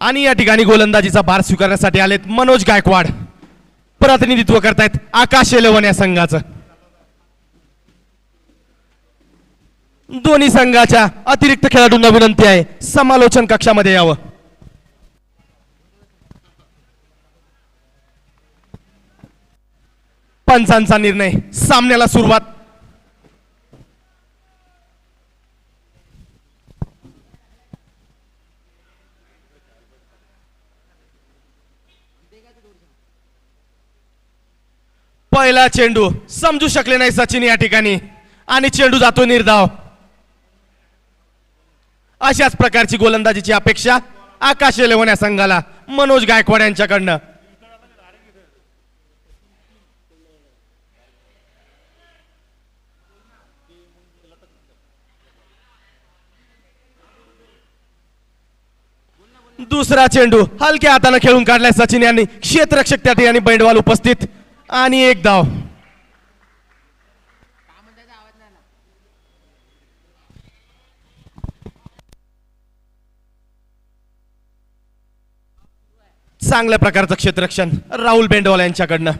आणि या ठिकाणी गोलंदाजीचा भार स्वीकारण्यासाठी आलेत मनोज गायकवाड. प्रतिनिधित्व करतायत आकाश एलेवन या संघाचं. दोन्ही संघाच्या अतिरिक्त खेळाडूंना विनंती आहे समालोचन कक्षामध्ये यावं. पंचांचा निर्णय, सामन्याला सुरुवात. पहिला चेंडू समजू शकले नाही सचिन या ठिकाणी आणि चेंडू जातो निर्धाव. अशाच प्रकारची गोलंदाजीची अपेक्षा आकाश एलेवन या संघाला मनोज गायकवाड यांच्याकडनं. दुसरा चेंडू हलक्या हाताने खेळून काढलाय सचिन यांनी. क्षेत्ररक्षक त्या ठिकाणी बैंडवाल उपस्थित आणि एक धाव. चांगल्या प्रकारचं क्षेत्ररक्षण राहुल बेंडवाल यांच्याकडनं.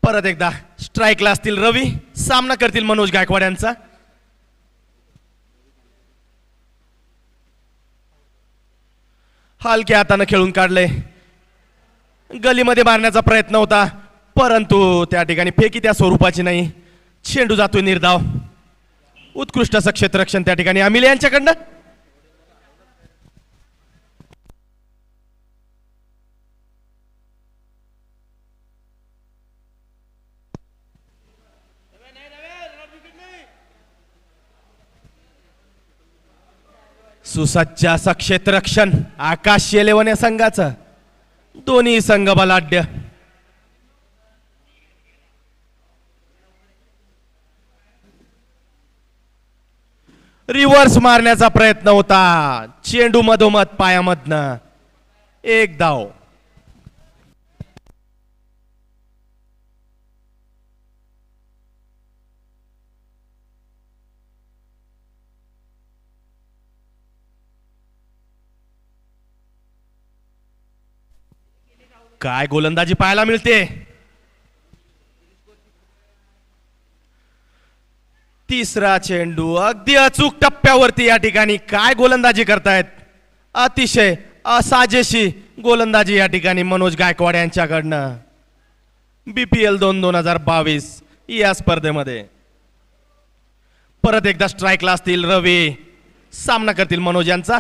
परत एकदा स्ट्राईकला असतील रवी, सामना करतील मनोज गायकवाड यांचा. हलक्या हाताने खेळून काढले. गलीमध्ये मारण्याचा प्रयत्न होता परंतु त्या ठिकाणी फेकी त्या स्वरूपाची नाही. चेंडू जातोय निर्धाव. उत्कृष्ट असं क्षेत्ररक्षण त्या ठिकाणी अमिले यांच्याकडनं. सुसज्ज असं क्षेत्ररक्षण आकाश एलेवन या संघाचं. दोन्ही संघ बलाढ्य. रिव्हर्स मारण्याचा प्रयत्न होता. चेंडू मधोमध पायामधनं. एक धाव. काय गोलंदाजी पाहायला मिळते. तिसरा चेंडू अगदी अचूक टप्प्यावरती या ठिकाणी काय गोलंदाजी करतायत. अतिशय असाजेशी गोलंदाजी या ठिकाणी मनोज गायकवाड यांच्याकडनं. BPL 2022 या स्पर्धेमध्ये परत एकदा स्ट्राईकला असतील रवी, सामना करतील मनोज यांचा.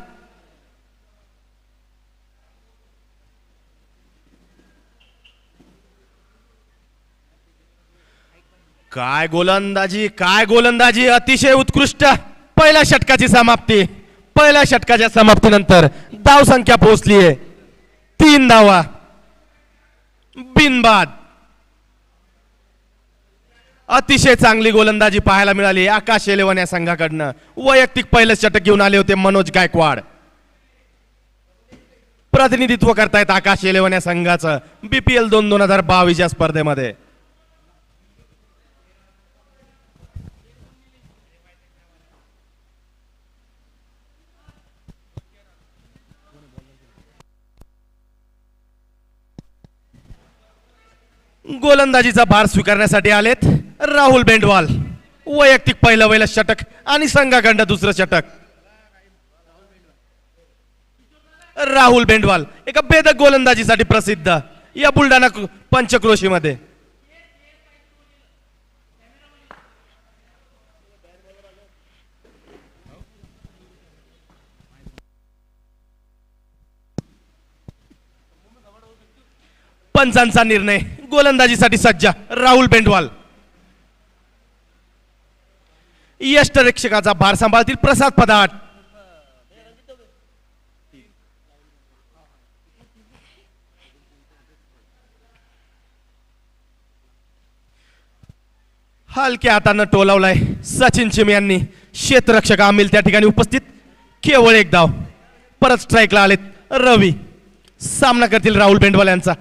काय गोलंदाजी, काय गोलंदाजी, अतिशय उत्कृष्ट. पहिल्या षटकाची समाप्ती. पहिल्या षटकाच्या समाप्तीनंतर धाव संख्या पोहोचली आहे 3 धावा बिनबाद. अतिशय चांगली गोलंदाजी पाहायला मिळाली आकाश एलेवन या संघाकडनं. वैयक्तिक पहिलं षटक घेऊन आले होते मनोज गायकवाड. प्रतिनिधित्व करतायत आकाश एलेवन या संघाचं BPL 2022 या स्पर्धेमध्ये. गोलंदाजीचा भार स्वीकारण्यासाठी आलेत राहुल बेंडवाल. वैयक्तिक पहिलं षटक आणि संघाकडनं दुसरं षटक. राहुल बेंडवाल एका भेदक गोलंदाजीसाठी प्रसिद्ध या बुलढाणा पंचक्रोशीमध्ये. पंचांचा निर्णय, गोलंदाजीसाठी सज्ज राहुल बेंडवाल. यष्टरक्षकाचा भार सांभाळतील प्रसाद पदाट. हलक्या हातानं टोलावलाय सचिन चिमे यांनी. क्षेत्ररक्षक अमिल त्या ठिकाणी उपस्थित. केवळ एक धाव. परत स्ट्राईकला आलेत रवी सामना करतील राहुल बेंडवाल यांचा.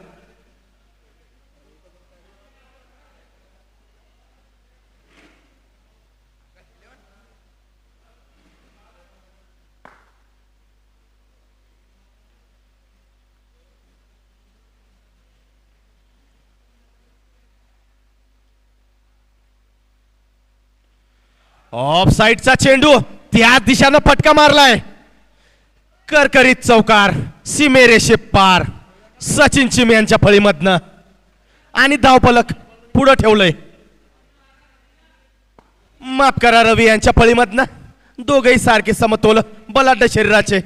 ऑफ साइडचा चेंडू त्याच दिशानं फटका मारलाय. करकरीत चौकार सीमेरेषे पार सचिन चिमे यांच्या फळीमधनं आणि धावफलक पुढे ठेवलंय. माफ करा रवी यांच्या फळीमधनं दोघेही सारखे समतोल बलाढ्य शरीराचे.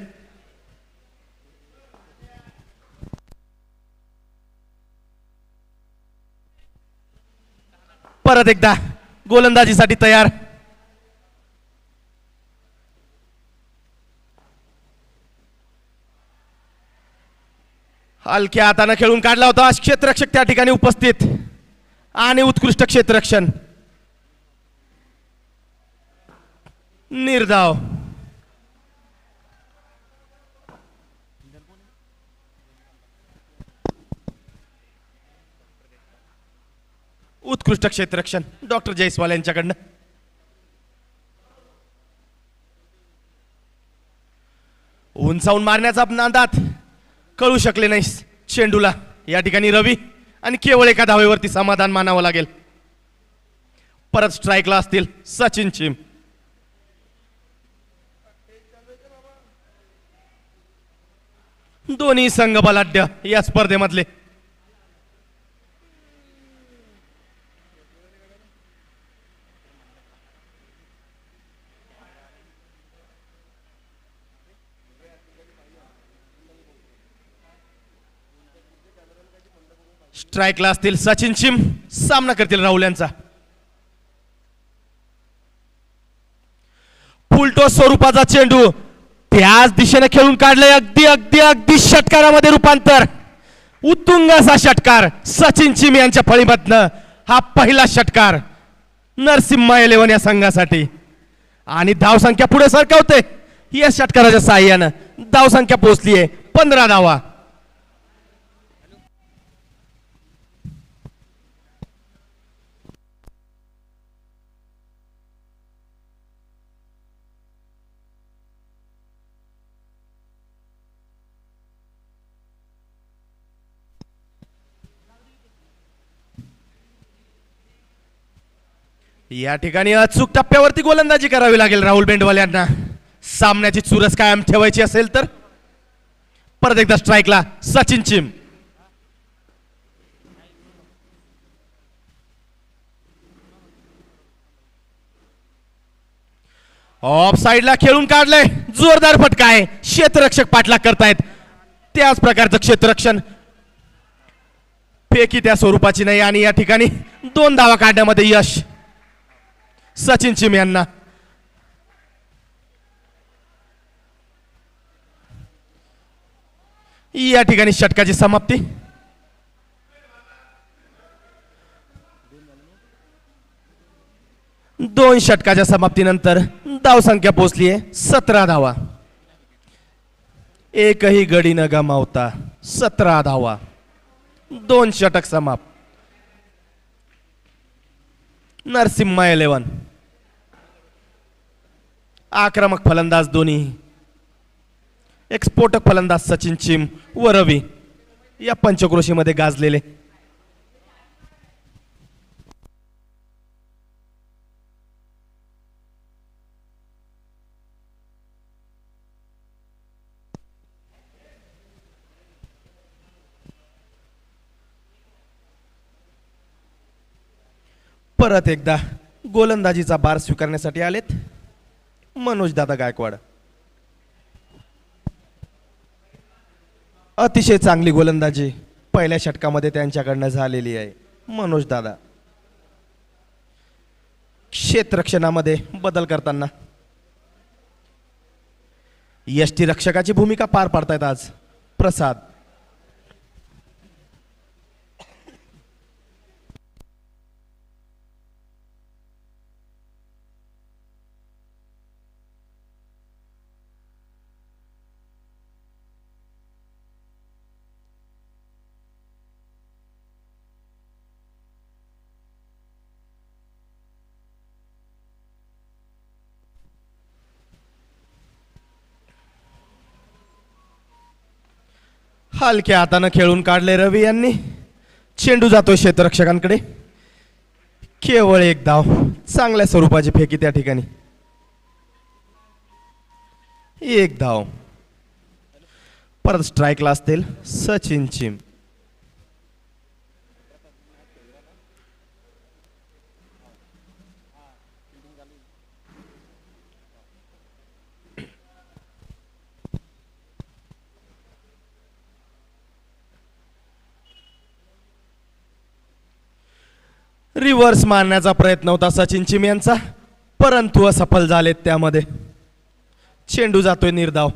परत एकदा गोलंदाजीसाठी तयार. हलक्या हाताने खेळून काढला होता. क्षेत्ररक्षक त्या ठिकाणी उपस्थित आणि उत्कृष्ट क्षेत्ररक्षण. निर्धाव. उत्कृष्ट क्षेत्ररक्षण डॉक्टर जयस्वाल यांच्याकडनं. उंचावून मारण्याचा नादात कळू शकले नाही चेंडूला या ठिकाणी रवी आणि केवळ एका धावेवरती समाधान मानावं लागेल. परत स्ट्राईकला असतील सचिन चिम. दोन्ही संघ बलाढ्य या स्पर्धेमधले. स्ट्राईकला असतील सचिन चिम. सामना करतील राहुल यांचा. फुलटो स्वरूपाचा चेंडू त्याच दिशेने खेळून काढले. अगदी अगदी अगदी षटकारामध्ये रूपांतर. उत्तुंग असा षटकार सचिन चिम यांच्या फळीमधनं. हा पहिला षटकार नरसिम्हा 11 या संघासाठी आणि धावसंख्या पुढे सरकवते. या षटकाराच्या साहाय्यानं धावसंख्या पोहोचलीये 15 धावा. या ठिकाणी अचूक टप्प्यावरती गोलंदाजी करावी लागेल राहुल बेंडवाल यांना. सामन्याची चुरस कायम ठेवायची असेल तर. परत एकदा स्ट्राईकला सचिन चिम. ऑफ साइडला खेळून काढलंय. जोरदार फटका आहे. क्षेत्ररक्षक पाठलाग करतायत. त्याच प्रकारचं क्षेत्ररक्षण फेकी त्या स्वरूपाची नाही आणि या ठिकाणी 2 धावा काढण्यामध्ये यश सचिन चिम यांना. या ठिकाणी षटकाची समाप्ती. दोन षटकाच्या समाप्तीनंतर धावसंख्या पोहोचली आहे 17 धावा. एकही गडी न गमावता 17 धावा. 2 षटक समाप्त. नरसिम्हा 11 आक्रमक फलंदाज दोन्ही. एक स्फोटक फलंदाज सचिन चिम व रवी या पंचक्रोशीमध्ये गाजलेले. परत एकदा गोलंदाजीचा भार स्वीकारण्यासाठी आलेत मनोज दादा गायकवाड. अतिशय चांगली गोलंदाजी पहिल्या षटकामध्ये त्यांच्याकडनं झालेली आहे. मनोज दादा क्षेत्ररक्षणामध्ये बदल करताना यष्टीरक्षकाची भूमिका पार पाडतायत आज प्रसाद. हलक्या हातानं खेळून काढले रवी यांनी. चेंडू जातोय क्षेत्ररक्षकांकडे. केवळ एक धाव. चांगल्या स्वरूपाची फेकी त्या ठिकाणी. एक धाव. परत स्ट्राईकला असतील सचिन चिम. रिव्हर्स मारण्याचा प्रयत्न होता सचिन चिम यांचा, परंतु असफल झालेत त्यामध्ये. चेंडू जातोय निर्धाव.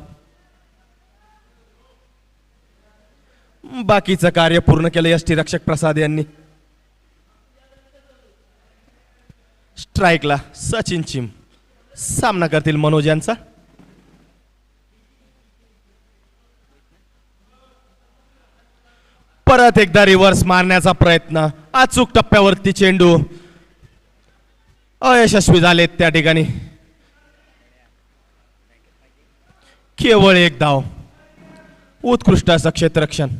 बाकीचं कार्य पूर्ण केलं यष्टीरक्षक प्रसाद यांनी. स्ट्राईकला सचिन चिम. सामना करतील मनोज यांचा. परत एकदा रिव्हर्स मारण्याचा प्रयत्न. अचूक टप्प्यावरती चेंडू. अयशस्वी झालेत त्या ठिकाणी. केवळ एक धाव. उत्कृष्ट असं क्षेत्ररक्षण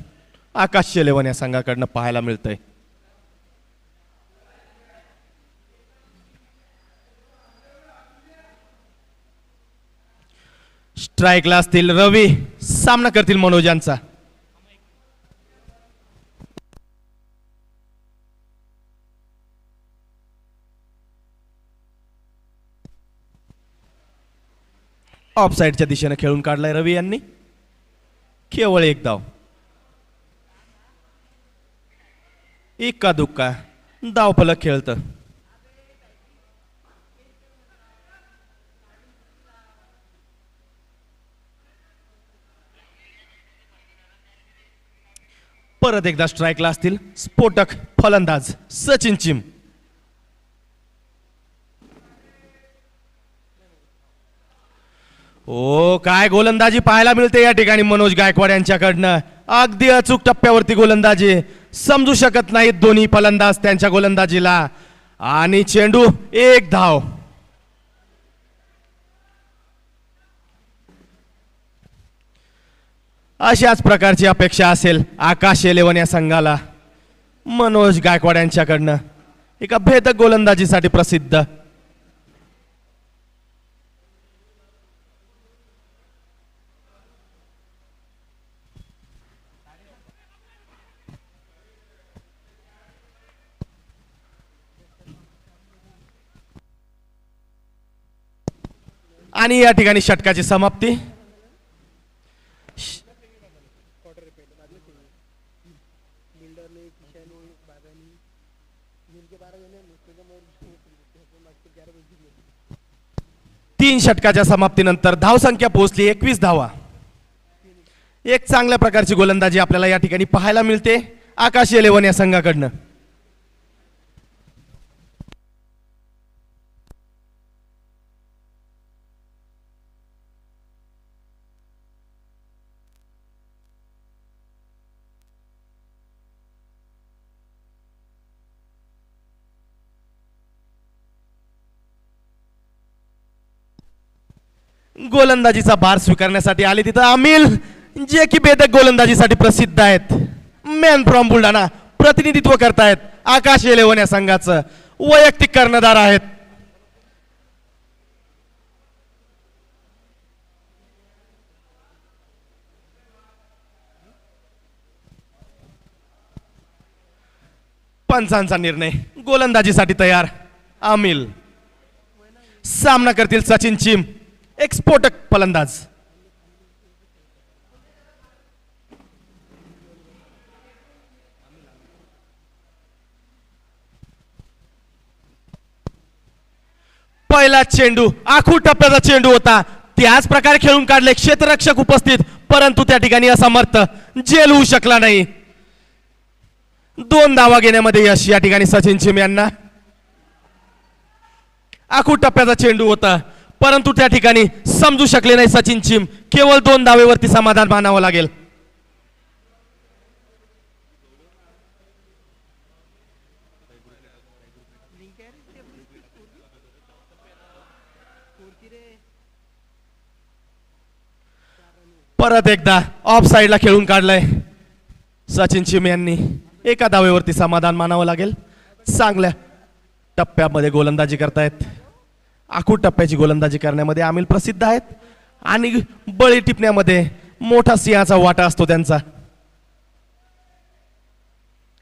आकाश शेलेवन या संघाकडनं पाहायला मिळतंय. स्ट्राईकला असतील रवी. सामना करतील मनोज यांचा. ऑफ साईडच्या दिशेने खेळून काढलाय रवी यांनी. केवळ एक धाव. इक्का दुक्का धावफलक खेळतं. परत एकदा स्ट्राईकला असतील स्फोटक फलंदाज सचिन चिम. ओ काय गोलंदाजी पाहायला मिळते या ठिकाणी मनोज गायकवाड यांच्याकडनं. अगदी अचूक टप्प्यावरती गोलंदाजी. समजू शकत नाहीत दोन्ही फलंदाज त्यांच्या गोलंदाजीला. आणि चेंडू एक धाव. अशाच प्रकारची अपेक्षा असेल आकाश शेलेवन या संघाला. मनोज गायकवाड यांच्याकडनं एका भेदक गोलंदाजीसाठी प्रसिद्ध. आणि या ठिकाणी षटकाची समाप्ती. तीन षटकाच्या समाप्तीनंतर धावसंख्या पोहोचली 21 धावा. एक चांगल्या प्रकारची गोलंदाजी आपल्याला या ठिकाणी पाहायला मिळते आकाश शेलेवन या संघाकडनं. गोलंदाजीचा भार स्वीकारण्यासाठी आले तिथं अमिल, जे की बेदक गोलंदाजीसाठी प्रसिद्ध आहेत. मॅन फ्रॉम बुलढाणा प्रतिनिधित्व करतायत आकाश शेलेवन या संघाचं. वैयक्तिक कर्णधार आहेत. पंचांचा निर्णय. गोलंदाजीसाठी तयार अमिल. सामना करतील सचिन चिम, एक स्फोटक फलंदाज. पहिला चेंडू आखूड टप्प्याचा चेंडू होता. त्याच प्रकारे खेळून काढले क्षेत्ररक्षक उपस्थित, परंतु त्या ठिकाणी असमर्थ. झेल होऊ शकला नाही. 2 धावा घेण्यामध्ये यश या ठिकाणी सचिन चिम यांना. आखूड टप्प्याचा चेंडू होता, परंतु त्या ठिकाणी समजू शकले नाही सचिन चिम. केवळ 2 धावेवरती समाधान मानावं लागेल. परत एकदा ऑफ साइडला खेळून काढलंय सचिन चिमे यांनी एका धावेवरती समाधान मानावं लागेल. चांगल्या टप्प्यामध्ये गोलंदाजी करतायत. आखूड टप्प्याची गोलंदाजी करण्यामध्ये आमिल प्रसिद्ध आहेत आणि बळी टिपण्यामध्ये मोठा सिंहाचा वाटा असतो त्यांचा.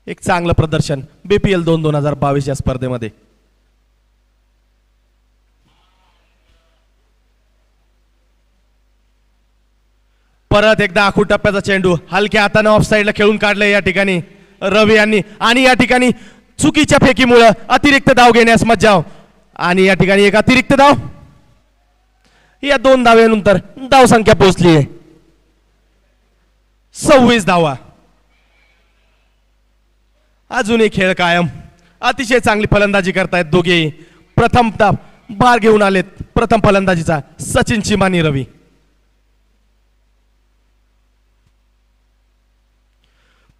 एक चांगलं प्रदर्शन BPL 2022 या स्पर्धेमध्ये. परत एकदा आखूड टप्प्याचा चेंडू हलक्या हाताने ऑफ साइडला खेळून काढले या ठिकाणी रवी यांनी आणि या ठिकाणी चुकीच्या फेकीमुळे अतिरिक्त धाव घेण्यास मज्जाव आणि या ठिकाणी एक अतिरिक्त धाव. या 2 धाव्यानंतर धाव संख्या पोहोचली आहे 26 धावा. अजूनही खेळ कायम. अतिशय चांगली फलंदाजी करतायत दोघेही. प्रथमतः भार घेऊन आलेत प्रथम फलंदाजीचा सचिन चिमानी रवी.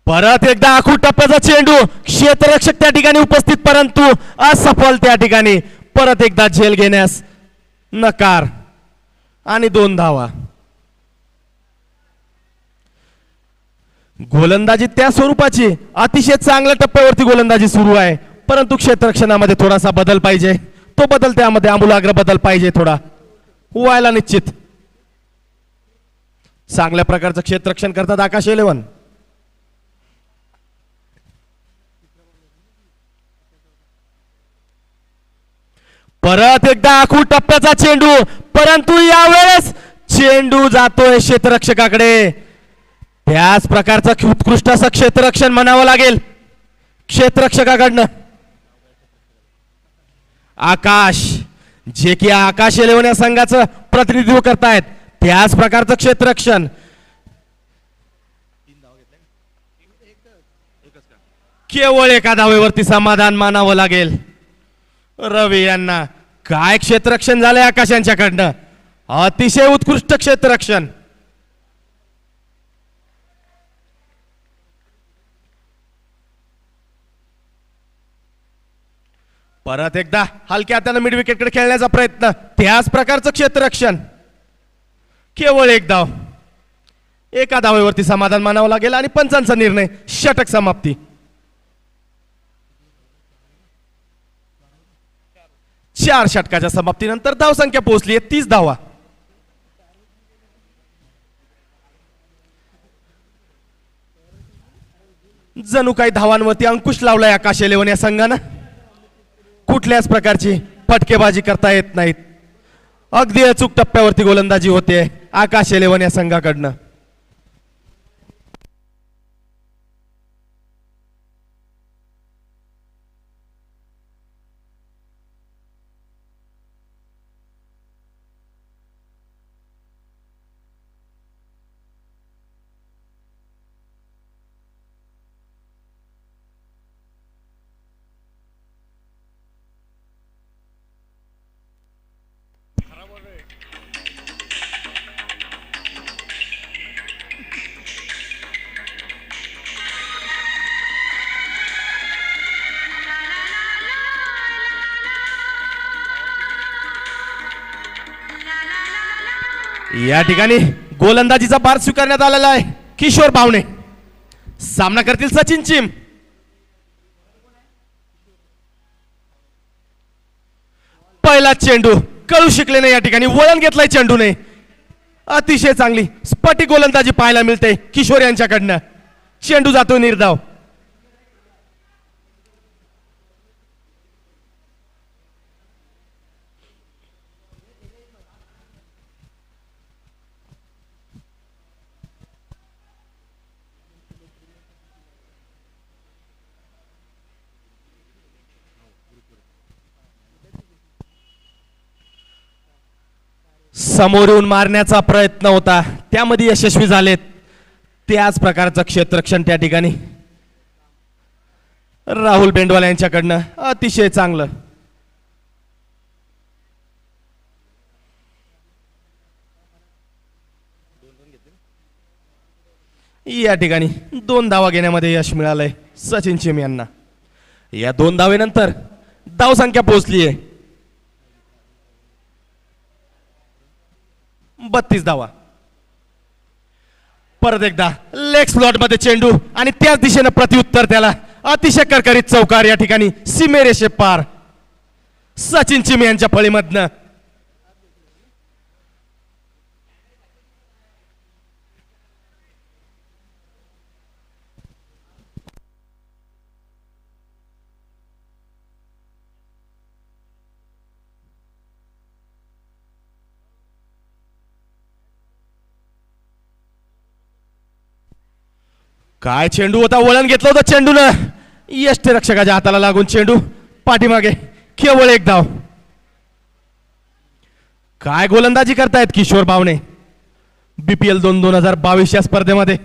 परत एकदा आखूड टप्प्याचा चेंडू क्षेत्ररक्षक त्या ठिकाणी उपस्थित परंतु असफल त्या ठिकाणी. परत एकदा झेल घेण्यास नकार आणि 2 धावा. गोलंदाजी त्या स्वरूपाची अतिशय चांगल्या टप्प्यावरती गोलंदाजी सुरू आहे परंतु क्षेत्ररक्षणामध्ये थोडासा बदल पाहिजे. तो बदल त्यामध्ये आमूलाग्र बदल पाहिजे थोडा व्हायला निश्चित. चांगल्या प्रकारचं क्षेत्ररक्षण करतात आकाश इलेव्हन. परत एकदा आखूड टप्प्याचा चेंडू परंतु यावेळेस चेंडू जातोय क्षेत्ररक्षकाकडे. त्याच प्रकारचं उत्कृष्ट असं क्षेत्ररक्षण म्हणावं लागेल क्षेत्ररक्षकाकडनं. आकाश जे की आकाश इलेव्हन या संघाचं प्रतिनिधित्व करतायत त्याच प्रकारचं क्षेत्ररक्षण. केवळ एका धावेवरती समाधान मानावं लागेल रवी यांना. काय क्षेत्ररक्षण झालंय आकाश यांच्याकडनं. अतिशय उत्कृष्ट क्षेत्ररक्षण. परत एकदा हलक्या हाताने मिड विकेटकडे खेळण्याचा प्रयत्न त्याच प्रकारचं क्षेत्ररक्षण. केवळ एक धाव. एका धावेवरती समाधान मानावं लागेल आणि पंचांचा निर्णय षटक समाप्ती. 4 षटकाच्या समाप्तीनंतर धावसंख्या पोहोचली आहे 30 धावा. जणू काही धावांवरती अंकुश लावलाय आकाश इलेव्हन या संघानं. कुठल्याच प्रकारची फटकेबाजी करता येत नाहीत. अगदी अचूक टप्प्यावरती गोलंदाजी होते आकाश इलेव्हन या संघाकडनं. या ठिकाणी गोलंदाजीचा भार स्वीकारण्यात आलेला आहे किशोर भावणे. सामना करतील सचिन चिम. पहिला चेंडू कळू शिकले नाही या ठिकाणी वळण घेतलाय चेंडूने. अतिशय चांगली स्फटिक गोलंदाजी पाहायला मिळते किशोर यांच्याकडनं. चेंडू जातो निर्धाव. समोर येऊन मारण्याचा प्रयत्न होता त्यामध्ये यशस्वी झालेत. त्याच प्रकारचं क्षेत्ररक्षण त्या ठिकाणी राहुल बेंडवाल यांच्याकडनं अतिशय चांगलं. या ठिकाणी 2 धावा घेण्यामध्ये यश मिळालंय सचिन चिम यांना. या 2 धावेनंतर धावसंख्या पोहोचली आहे 32 धावा. परत एकदा लेग स्लॉट मध्ये चेंडू आणि त्याच दिशेनं प्रत्युत्तर त्याला अतिशय करकरीत चौकार या ठिकाणी सीमेरेषे पार. सचिन चिमे यांच्या फळीमधनं काय चेंडू होता, वळण घेतलं होतं चेंडूनं, यष्टीरक्षकाच्या हाताला लागून चेंडू पाठीमागे. केवळ एक धाव. काय गोलंदाजी करतायत किशोर बावणे BPL 2022 या स्पर्धेमध्ये.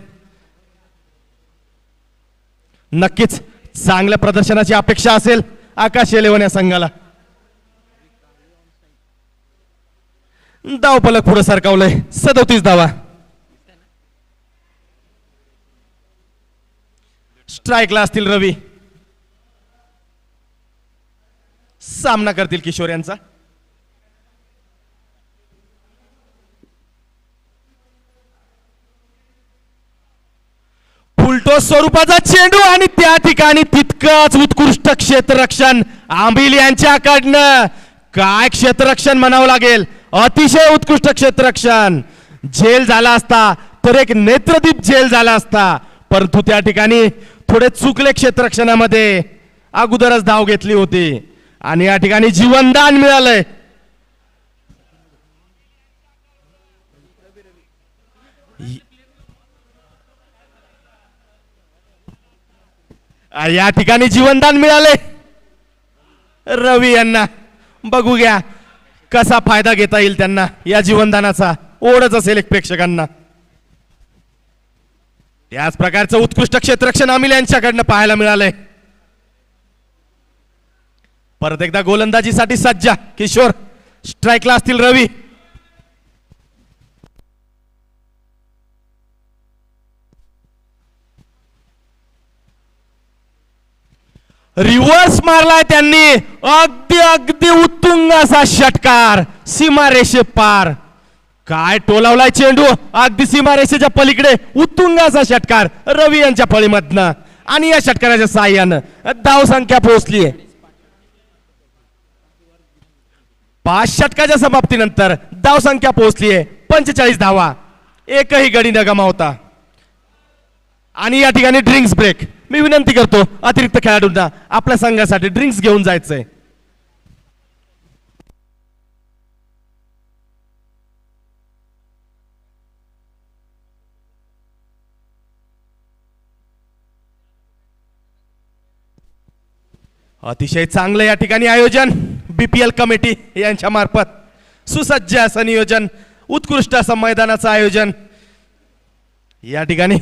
नक्कीच चांगल्या प्रदर्शनाची अपेक्षा असेल आकाश येलेवन या संघाला. धावफलक पुढे सरकावलंय. 37 धावा. स्ट्राईकला असतील रवी. सामना करतील किशोर यांचा. फुलटॉस स्वरूपाचा चेंडू आणि त्या ठिकाणी तितकंच उत्कृष्ट क्षेत्ररक्षण आंबिल यांच्याकडनं. काय क्षेत्ररक्षण म्हणावं लागेल, अतिशय उत्कृष्ट क्षेत्ररक्षण. झेल झाला असता तर एक नेत्रदीप झेल झाला असता, परंतु त्या ठिकाणी थोडे चुकले क्षेत्ररक्षणामध्ये. अगोदरच धाव घेतली होती आणि या ठिकाणी जीवनदान मिळालंय. या ठिकाणी जीवनदान मिळाले रवी यांना. बघू घ्या कसा फायदा घेता येईल त्यांना या जीवनदानाचा. ओढच असेल एक प्रेक्षकांना. त्याच प्रकारचं उत्कृष्ट क्षेत्ररक्षण आमिल यांच्याकडनं पाहायला मिळालंय. परत एकदा गोलंदाजीसाठी सज्ज किशोर. स्ट्राईकला असतील रवी. रिव्हर्स मारलाय त्यांनी. अगदी अगदी उत्तुंग असा षटकार सीमारेषे पार. काय टोलावलाय चेंडू अगदी सीमारेषेच्या पलीकडे. उत्तुंग असा षटकार रवी यांच्या फळीमधनं आणि या षटकाराच्या साह्यानं धाव संख्या पोहोचली. 5 षटकाच्या समाप्तीनंतर धाव संख्या पोहोचली आहे 45 धावा. एकही गडी न गमावता. आणि या ठिकाणी ड्रिंक्स ब्रेक. मी विनंती करतो अतिरिक्त खेळाडूंना आपल्या संघासाठी ड्रिंक्स घेऊन जायचंय. अतिशय चांगलं या ठिकाणी आयोजन BPL कमिटी यांच्या मार्फत. सुसज्ज असं नियोजन, उत्कृष्ट असं मैदानाचं आयोजन या ठिकाणी.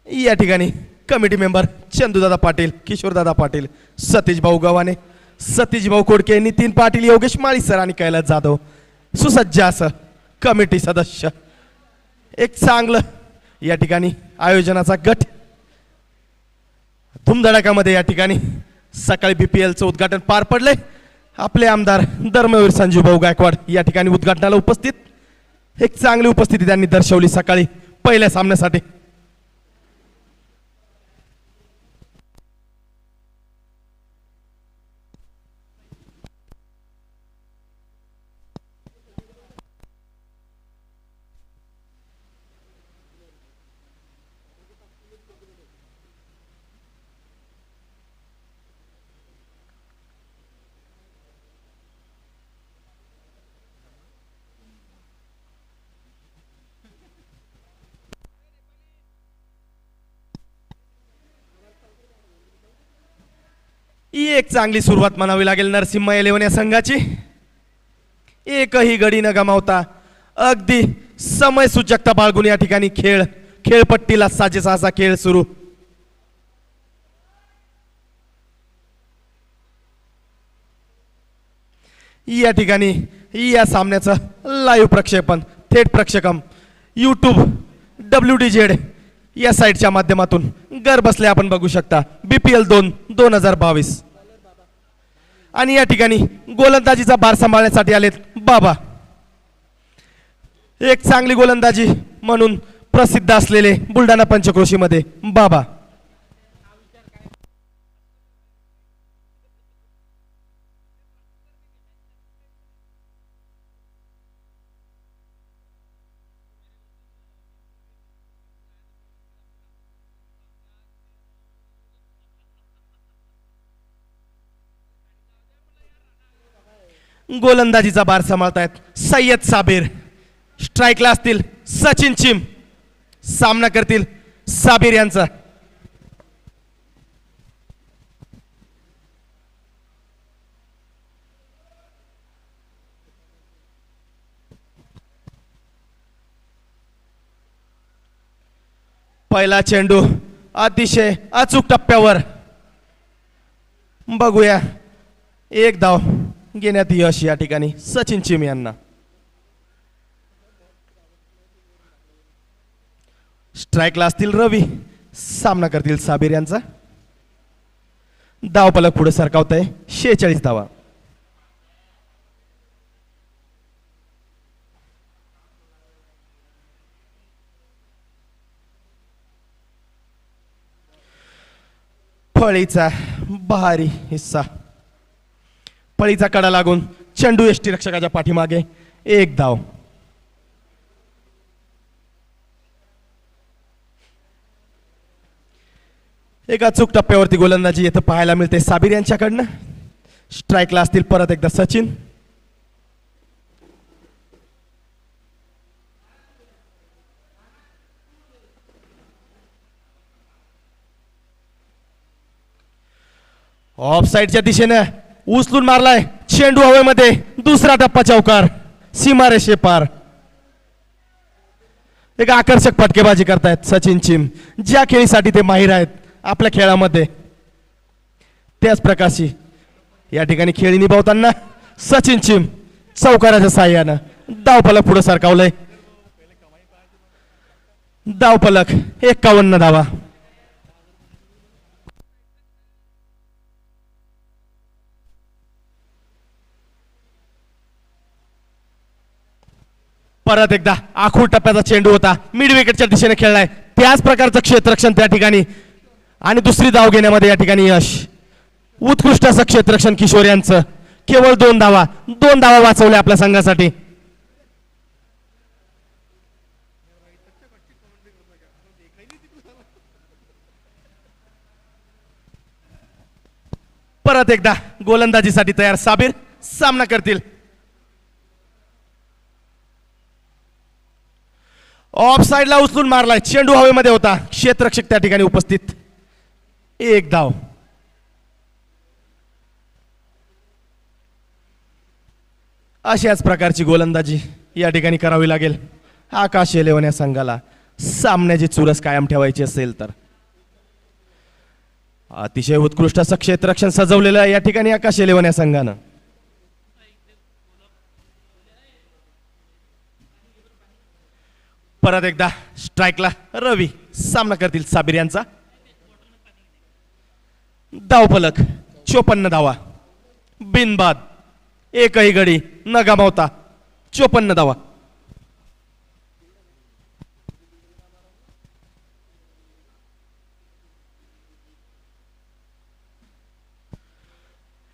या ठिकाणी कमिटी मेंबर चंदूदादा पाटील, किशोरदादा पाटील, सतीश भाऊ गव्हाणे, सतीश भाऊ कोडके, नितीन पाटील, योगेश माळी सर आणि कैलास जाधव. सुसज्ज असं कमिटी सदस्य. एक चांगलं या ठिकाणी आयोजनाचा गट. धुमधडाक्यामध्ये या ठिकाणी सकाळी BPLचं उद्घाटन पार पडले. आपले आमदार धर्मवीर संजू भाऊ गायकवाड या ठिकाणी उद्घाटनाला उपस्थित. एक चांगली उपस्थिती त्यांनी दर्शवली सकाळी पहिल्या सामन्यासाठी. ही एक चांगली सुरुवात म्हणावी लागेल नरसिंह इलेव्हन या संघाची. एकही गडी न गमावता अगदी समय सूचकता बाळगून या ठिकाणी खेळपट्टीला साजेसा असा खेळ सुरू. या ठिकाणी या सामन्याचं लाईव्ह प्रक्षेपण थेट प्रक्षेपण YouTube WDZ या साईटच्या माध्यमातून घर बसल्या आपण बघू शकता. BPL 2022. आणि या ठिकाणी गोलंदाजीचा भार सांभाळण्यासाठी आलेत बाबा. एक चांगली गोलंदाजी म्हणून प्रसिद्ध असलेले बुलढाणा पंचक्रोशीमध्ये बाबा. गोलंदाजीचा भार सांभाळतायत सय्यद साबिर. स्ट्राईकला असतील सचिन चिम. सामना करतील साबिर यांचा. पहिला चेंडू अतिशय अचूक टप्प्यावर. बघूया एक धाव घेण्यात यश या ठिकाणी सचिन चिम यांना. स्ट्राईकला असतील रवी. सामना करतील साबिर यांचा. धावफलक पुढे सरकावत आहे 46 धावा. फळीचा बहारी हिस्सा. फळीचा कडा लागून चेंडू यष्टी रक्षकाच्या पाठीमागे. एक धाव. एक अचूक टप्प्यावरती गोलंदाजी येथे पाहायला मिळते साबिर यांच्याकडनं. स्ट्राईकला असतील परत एकदा सचिन. ऑफ साइडच्या दिशेने उचलून मारलाय चेंडू हवेमध्ये. दुसरा टप्पा चौकार सीमारेषे पार. एक आकर्षक फटकेबाजी करतायत सचिन चिम. ज्या खेळीसाठी ते माहीर आहेत आपल्या खेळामध्ये त्याच प्रकारची या ठिकाणी खेळी निभावताना सचिन चिम चौकाराच्या साह्यानं धावफलक पुढे सरकावलंय. धावफलक 51 धावा. परत एकदा आखूड टप्प्याचा चेंडू होता. मिड विकेटच्या दिशेने खेळलाय. त्याच प्रकारचं क्षेत्ररक्षण त्या ठिकाणी आणि दुसरी धाव घेण्यामध्ये या ठिकाणी यश. उत्कृष्ट असं क्षेत्ररक्षण किशोर यांचं. केवळ 2 धावा. 2 धावा वाचवल्या आपल्या संघासाठी. परत एकदा गोलंदाजीसाठी तयार साबिर. सामना करतील. ऑफ साइडला उचलून मारलाय. चेंडू हवेमध्ये होता. क्षेत्ररक्षक त्या ठिकाणी उपस्थित. एक धाव. अशाच प्रकारची गोलंदाजी या ठिकाणी करावी लागेल आकाश इलेव्हन या संघाला सामन्याची चुरस कायम ठेवायची असेल तर. अतिशय उत्कृष्ट असं क्षेत्ररक्षण सजवलेलं आहे या ठिकाणी आकाश इलेव्हन या संघानं. परत एकदा स्ट्राईकला रवी. सामना करतील साबिर यांचा. धावफलक 54 धावा. बिनबाद. एकही गडी न गमावता 54 धावा.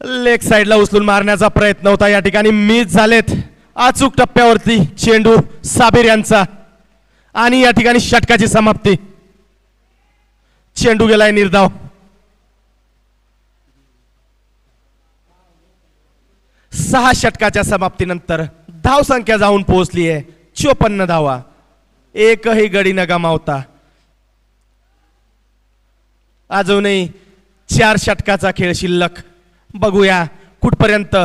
लेग साइडला उचलून मारण्याचा प्रयत्न होता. या ठिकाणी मिस झालेत. अचूक टप्प्यावरती चेंडू साबिर यांचा आणि या ठिकाणी षटकाची समाप्ती. चेंडू गेलाय निर्धाव. सहा षटकाच्या समाप्तीनंतर धाव संख्या जाऊन पोहोचली आहे 54 धावा. एकही गडी न गमावता अजूनही 4 षटकाचा खेळ शिल्लक. बघूया कुठपर्यंत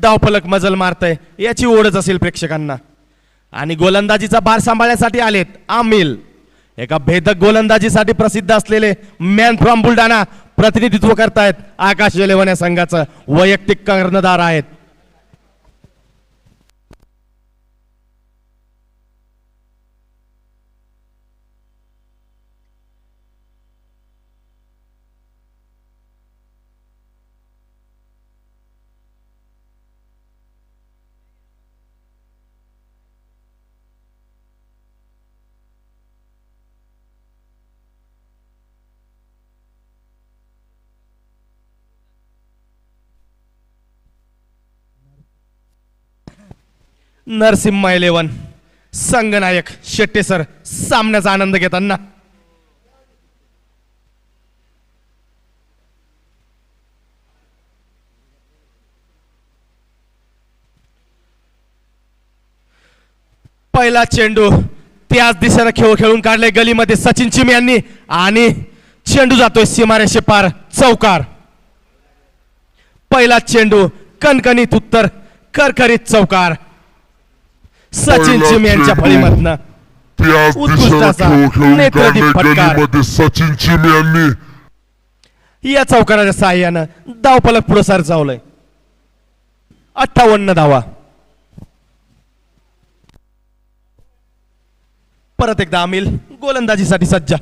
धावफलक मजल मारतय याची ओढच असेल प्रेक्षकांना. आणि गोलंदाजीचा भार सांभाळण्यासाठी आलेत आमिल. एका भेदक गोलंदाजीसाठी प्रसिद्ध असलेले मॅन फ्रॉम बुलढाणा प्रतिनिधित्व करतायत आकाश इलेव्हन या संघाचं. वैयक्तिक कर्णधार आहेत. नरसिम्हा 11 संगनायक शेट्टे सर सामन्याचा आनंद घेताना. पहिला चेंडू त्याच दिशेने खेळ खेळून काढले गलीमध्ये सचिन चिमे यांनी आणि चेंडू जातोय सीमारेषे पार चौकार. पहिला चेंडू कणकणीत उत्तर करकरीत चौकार. सचिन चिमे यांच्या फळीमधनं उत्कृष्टाचा नेत्रदीप फटकार. सचिन चिमे यांनी या चौकाराच्या साहाय्यानं धावफलक पुढे सरसावलंय. 58 धावा. परत एकदा अमिल गोलंदाजीसाठी सज्ज.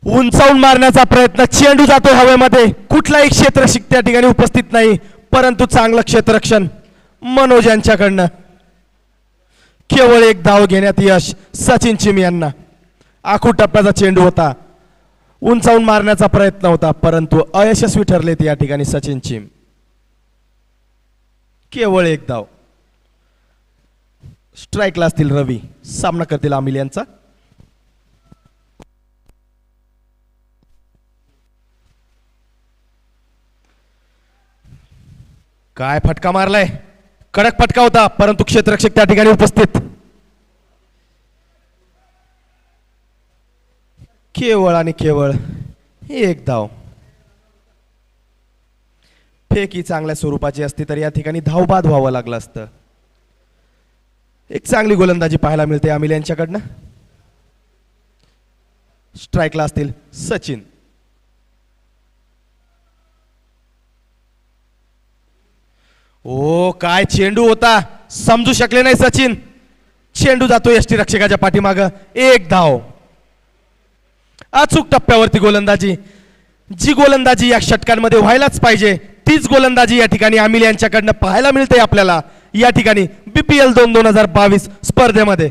उंचावून मारण्याचा प्रयत्न. चेंडू जातो हवेमध्ये. कुठलाही क्षेत्ररक्षक त्या ठिकाणी उपस्थित नाही, परंतु चांगलं क्षेत्ररक्षण मनोज यांच्याकडनं. केवळ एक धाव घेण्यात यश सचिन चिमे यांना. आखूड टप्प्याचा चेंडू होता. उंचावून मारण्याचा प्रयत्न होता, परंतु अयशस्वी ठरले या ठिकाणी सचिन चिम. केवळ एक धाव. स्ट्राईकला असतील रवी. सामना करतील अमिल यांचा. काय फटका मारलाय. कडक फटका होता, परंतु क्षेत्ररक्षक त्या ठिकाणी उपस्थित. केवळ आणि केवळ एक धाव. फेक ही चांगल्या स्वरूपाची असती तर या ठिकाणी धावबाद व्हावं लागलं असतं. एक चांगली गोलंदाजी पाहायला मिळते अमिल यांच्याकडनं. स्ट्राईकला असतील सचिन. ओ काय चेंडू होता, समजू शकले नाही सचिन. चेंडू जातो यष्टी रक्षकाच्या पाठीमाग. एक धाव. अचूक टप्प्यावरती गोलंदाजी. जी गोलंदाजी या षटकांमध्ये व्हायलाच पाहिजे तीच गोलंदाजी या ठिकाणी अमिल यांच्याकडनं पाहायला मिळते आपल्याला या ठिकाणी BPL 2022 स्पर्धेमध्ये.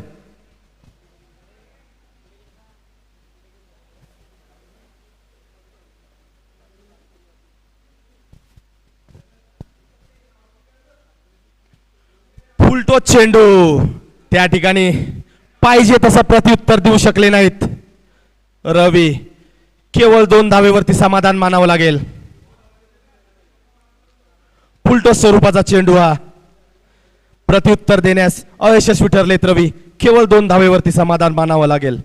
फुलटो चेंडू. त्या ठिकाणी पाहिजे तसं प्रत्युत्तर देऊ शकले नाहीत रवी. केवळ 2 धावेवरती समाधान मानावं लागेल. फुलटो स्वरूपाचा चेंडू हा. प्रत्युत्तर देण्यास अयशस्वी ठरलेत रवी. केवळ 2 धावेवरती समाधान मानावं लागेल.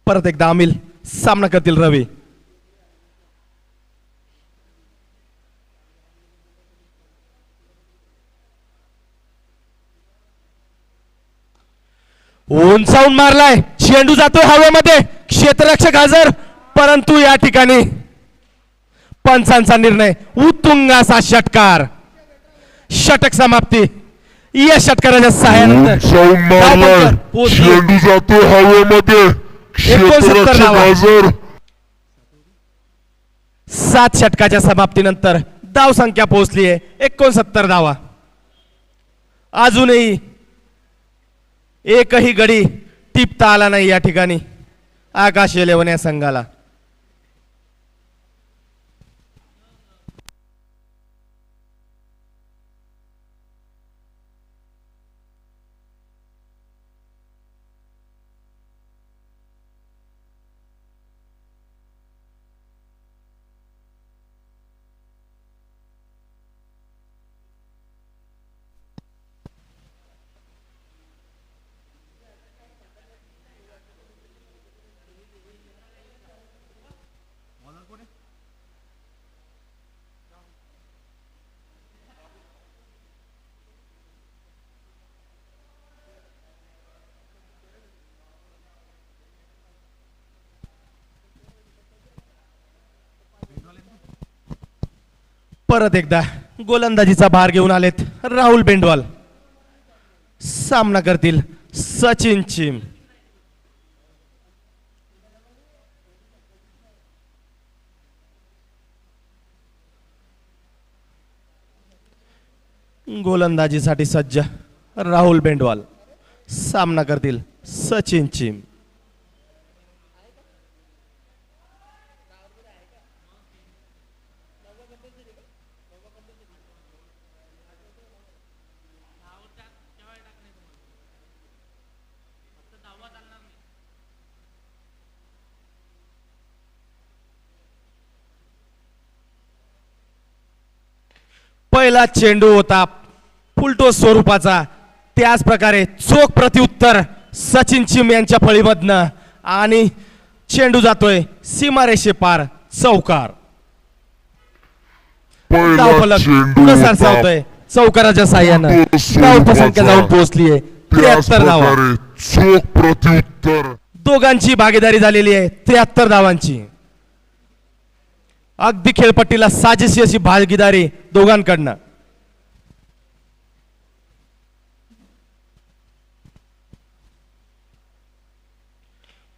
परत एकदा अमिल सामना करतील रवी. उंचावून मारलाय. चेंडू जातोय हवेमध्ये. क्षेत्ररक्षक हजर, परंतु या ठिकाणी पंचांचा निर्णय. उत्तुंग असा षटकार. षटक समाप्ती. या षटकाराच्या सहाय्यानंतर चेंडू जातो हवेमध्ये. 69 धावा. 7 षटकाच्या समाप्तीनंतर धाव संख्या पोहोचली आहे 69 धावा. अजूनही एकही गडी टिपता आला नाही या ठिकाणी आकाश 11 या संघाला. परत एकदा गोलंदाजीचा भार घेऊन आलेत राहुल बेंडवाल. सामना करतील सचिन चिम. गोलंदाजीसाठी सज्ज राहुल बेंडवाल. सामना करतील सचिन चिम. पहिला चेंडू होता फुलटोस स्वरूपाचा, त्याच प्रकारे चोख प्रतिउत्तर सचिन चिम यांच्या फळीमधनं आणि चेंडू जातोय सीमारेषे पार, चौकार. पहिला धावफलक चेंडू पुढे होता सरसावतोय चौकाराच्या साह्यानं. फुलटोस धावसंख्या जाऊन स्वरूपाचा. पोहोचलीये त्याच 73 धावा. प्रकारे चोख प्रत्युत्तर. दोघांची भागीदारी झालेली आहे 73 धावांची. अगदी खेळपट्टीला साजेशी अशी भागीदारी दोघांकडनं.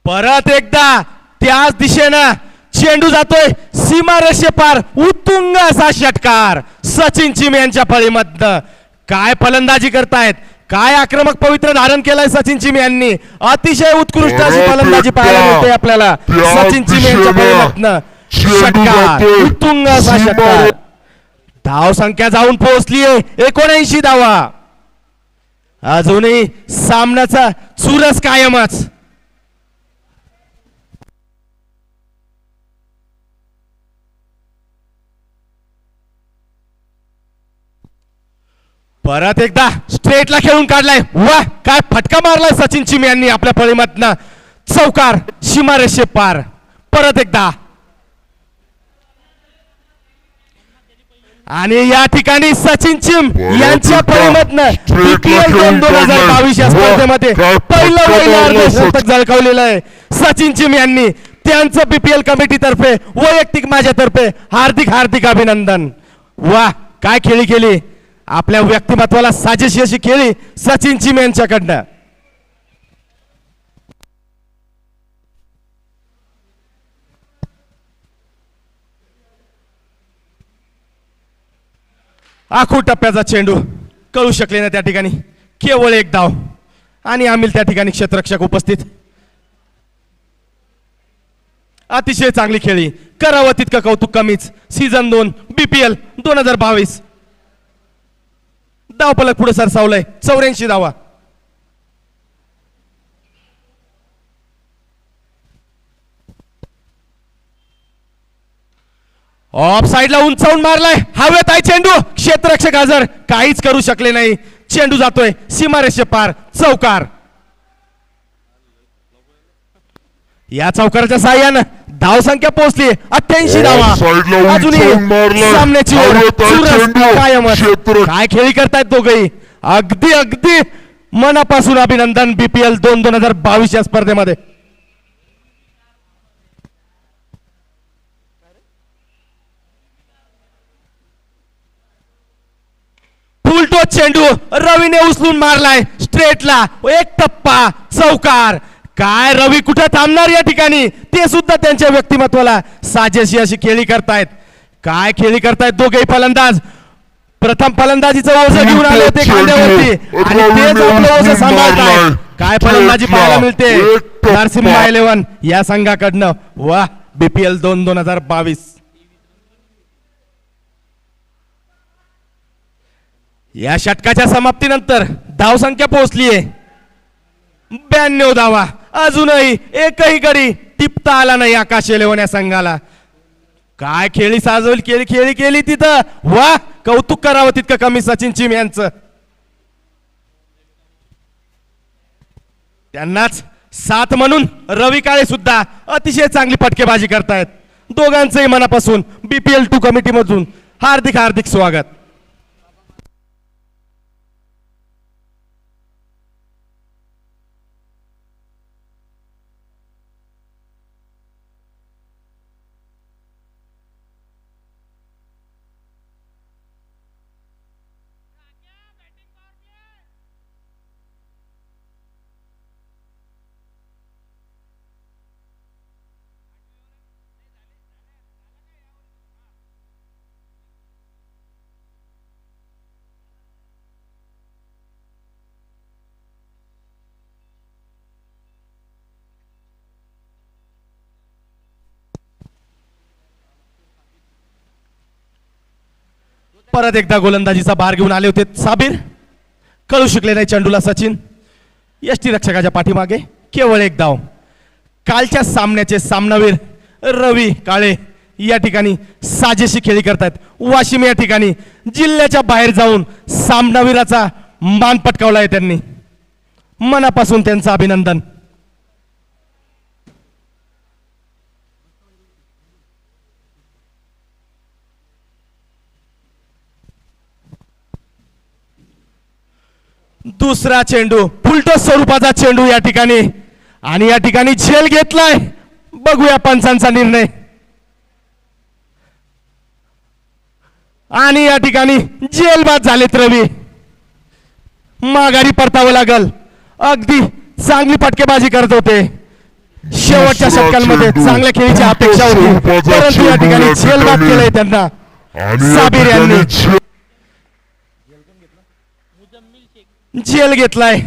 परत एकदा त्याच दिशेनं चेंडू जातोय सीमारेषे पार, उत्तुंग असा षटकार सचिन चिम यांच्या फळीमधनं. काय फलंदाजी करतायत, काय आक्रमक पवित्र धारण केलंय सचिन चिम यांनी. अतिशय उत्कृष्ट अशी फलंदाजी पाहायला मिळते आपल्याला सचिन चिम यांच्या फळीमधनं. षटकार, उत्तुंग असा षटकार. धाव संख्या जाऊन पोहोचलीये 79 धावा. अजूनही सामन्याचा चुरस कायमच. परत एकदा स्ट्रेटला खेळून काढलाय. वा, काय फटका मारलाय सचिन चिम यांनी आपल्या फळीमधनं. चौकार, सीमारेषे पार. परत एकदा आणि या ठिकाणी सचिन चिम यांच्या फळीमधनं BPL 2022 या स्पर्धेमध्ये पहिलं शतक झळकावलेलं आहे सचिन चिम यांनी. त्यांचं BPL कमिटीतर्फे वैयक्तिक माझ्यातर्फे हार्दिक हार्दिक अभिनंदन. वा, काय खेळी केली, आपल्या व्यक्तिमत्वाला साजेशी अशी खेळी सचिन चिम यांच्याकडनं. आखूड टप्प्याचा चेंडू कळू शकले ना त्या ठिकाणी. केवळ एक धाव आणि आम्ही त्या ठिकाणी क्षेत्ररक्षक उपस्थित. अतिशय चांगली खेळी, करावं तितकं कौतुक कमीच. Season 2 BPL 2022. धावफलक पुढे सरसावलंय 84 धावा. ऑफ साइडला उंचावून मारलाय, हवेत आहे चेंडू. क्षेत्ररक्षक हजर, काहीच करू शकले नाही. चेंडू जातोय सीमारेषे पार, चौकार. या चौकाराच्या साह्यानं धावसंख्या पोहोचली 88 धावा. अजूनही सामन्याची ओढ चुरस कायमच. काय खेळी करतायत दोघेही. अगदी अगदी मनापासून अभिनंदन BPL 2022 या स्पर्धेमध्ये. फुलटोस चेंडू रवीने उचलून मारलाय स्ट्रेटला, एक टप्पा, चौकार. काय रवी कुठे थांबणार या ठिकाणी, ते सुद्धा त्यांच्या व्यक्तिमत्वाला साजेशी अशी खेळी करतायत. काय खेळी करतायत दोघेही फलंदाज. प्रथम फलंदाजीचं ओझं घेऊन आले होते खांद्यावरती आणि तेच आपलं ओझं सांभाळतायत. काय फलंदाजी पाहायला मिळते नरसिम्हा 11 या संघाकडनं. वा, BPL 2022. या षटकाच्या समाप्तीनंतर धावसंख्या पोहोचलीये 92 धावा. अजूनही एकही गडी टिपता आला नाही आकाश 11 या संघाला. काय खेळी साजवली खेळी तिथं. वा, कौतुक करावं तितकं कमी सचिन चिम यांचं. त्यांनाच साथ म्हणून रवी काळे सुद्धा अतिशय चांगली फटकेबाजी करतायत. दोघांचंही मनापासून BPL 2 कमिटी मधून हार्दिक हार्दिक स्वागत. परत एकदा गोलंदाजीचा भार घेऊन आले होते साबिर. कळू शकले नाही चेंडूला सचिन. यष्टीरक्षकाच्या पाठीमागे केवळ एक धाव. कालच्या सामन्याचे सामनावीर रवी काळे या ठिकाणी साजेशी खेळी करतायत. वाशिम या ठिकाणी जिल्ह्याच्या बाहेर जाऊन सामनावीराचा मान पटकावलाय त्यांनी. मनापासून त्यांचं अभिनंदन. दुसरा चेंडू फुलटो स्वरूपाचा चेंडू या ठिकाणी आणि या ठिकाणी झेल घेतलाय. बघूया पंचांचा निर्णय. आणि या ठिकाणी जेलबाद झालेत रवी. माघारी परतावं लागल. अगदी चांगली फटकेबाजी करत होते. शेवटच्या षटकांमध्ये चांगल्या खेळीची अपेक्षा होती, परंतु या ठिकाणी जेलबाद केलंय त्यांना साबिर यांनी. जेल घेतलाय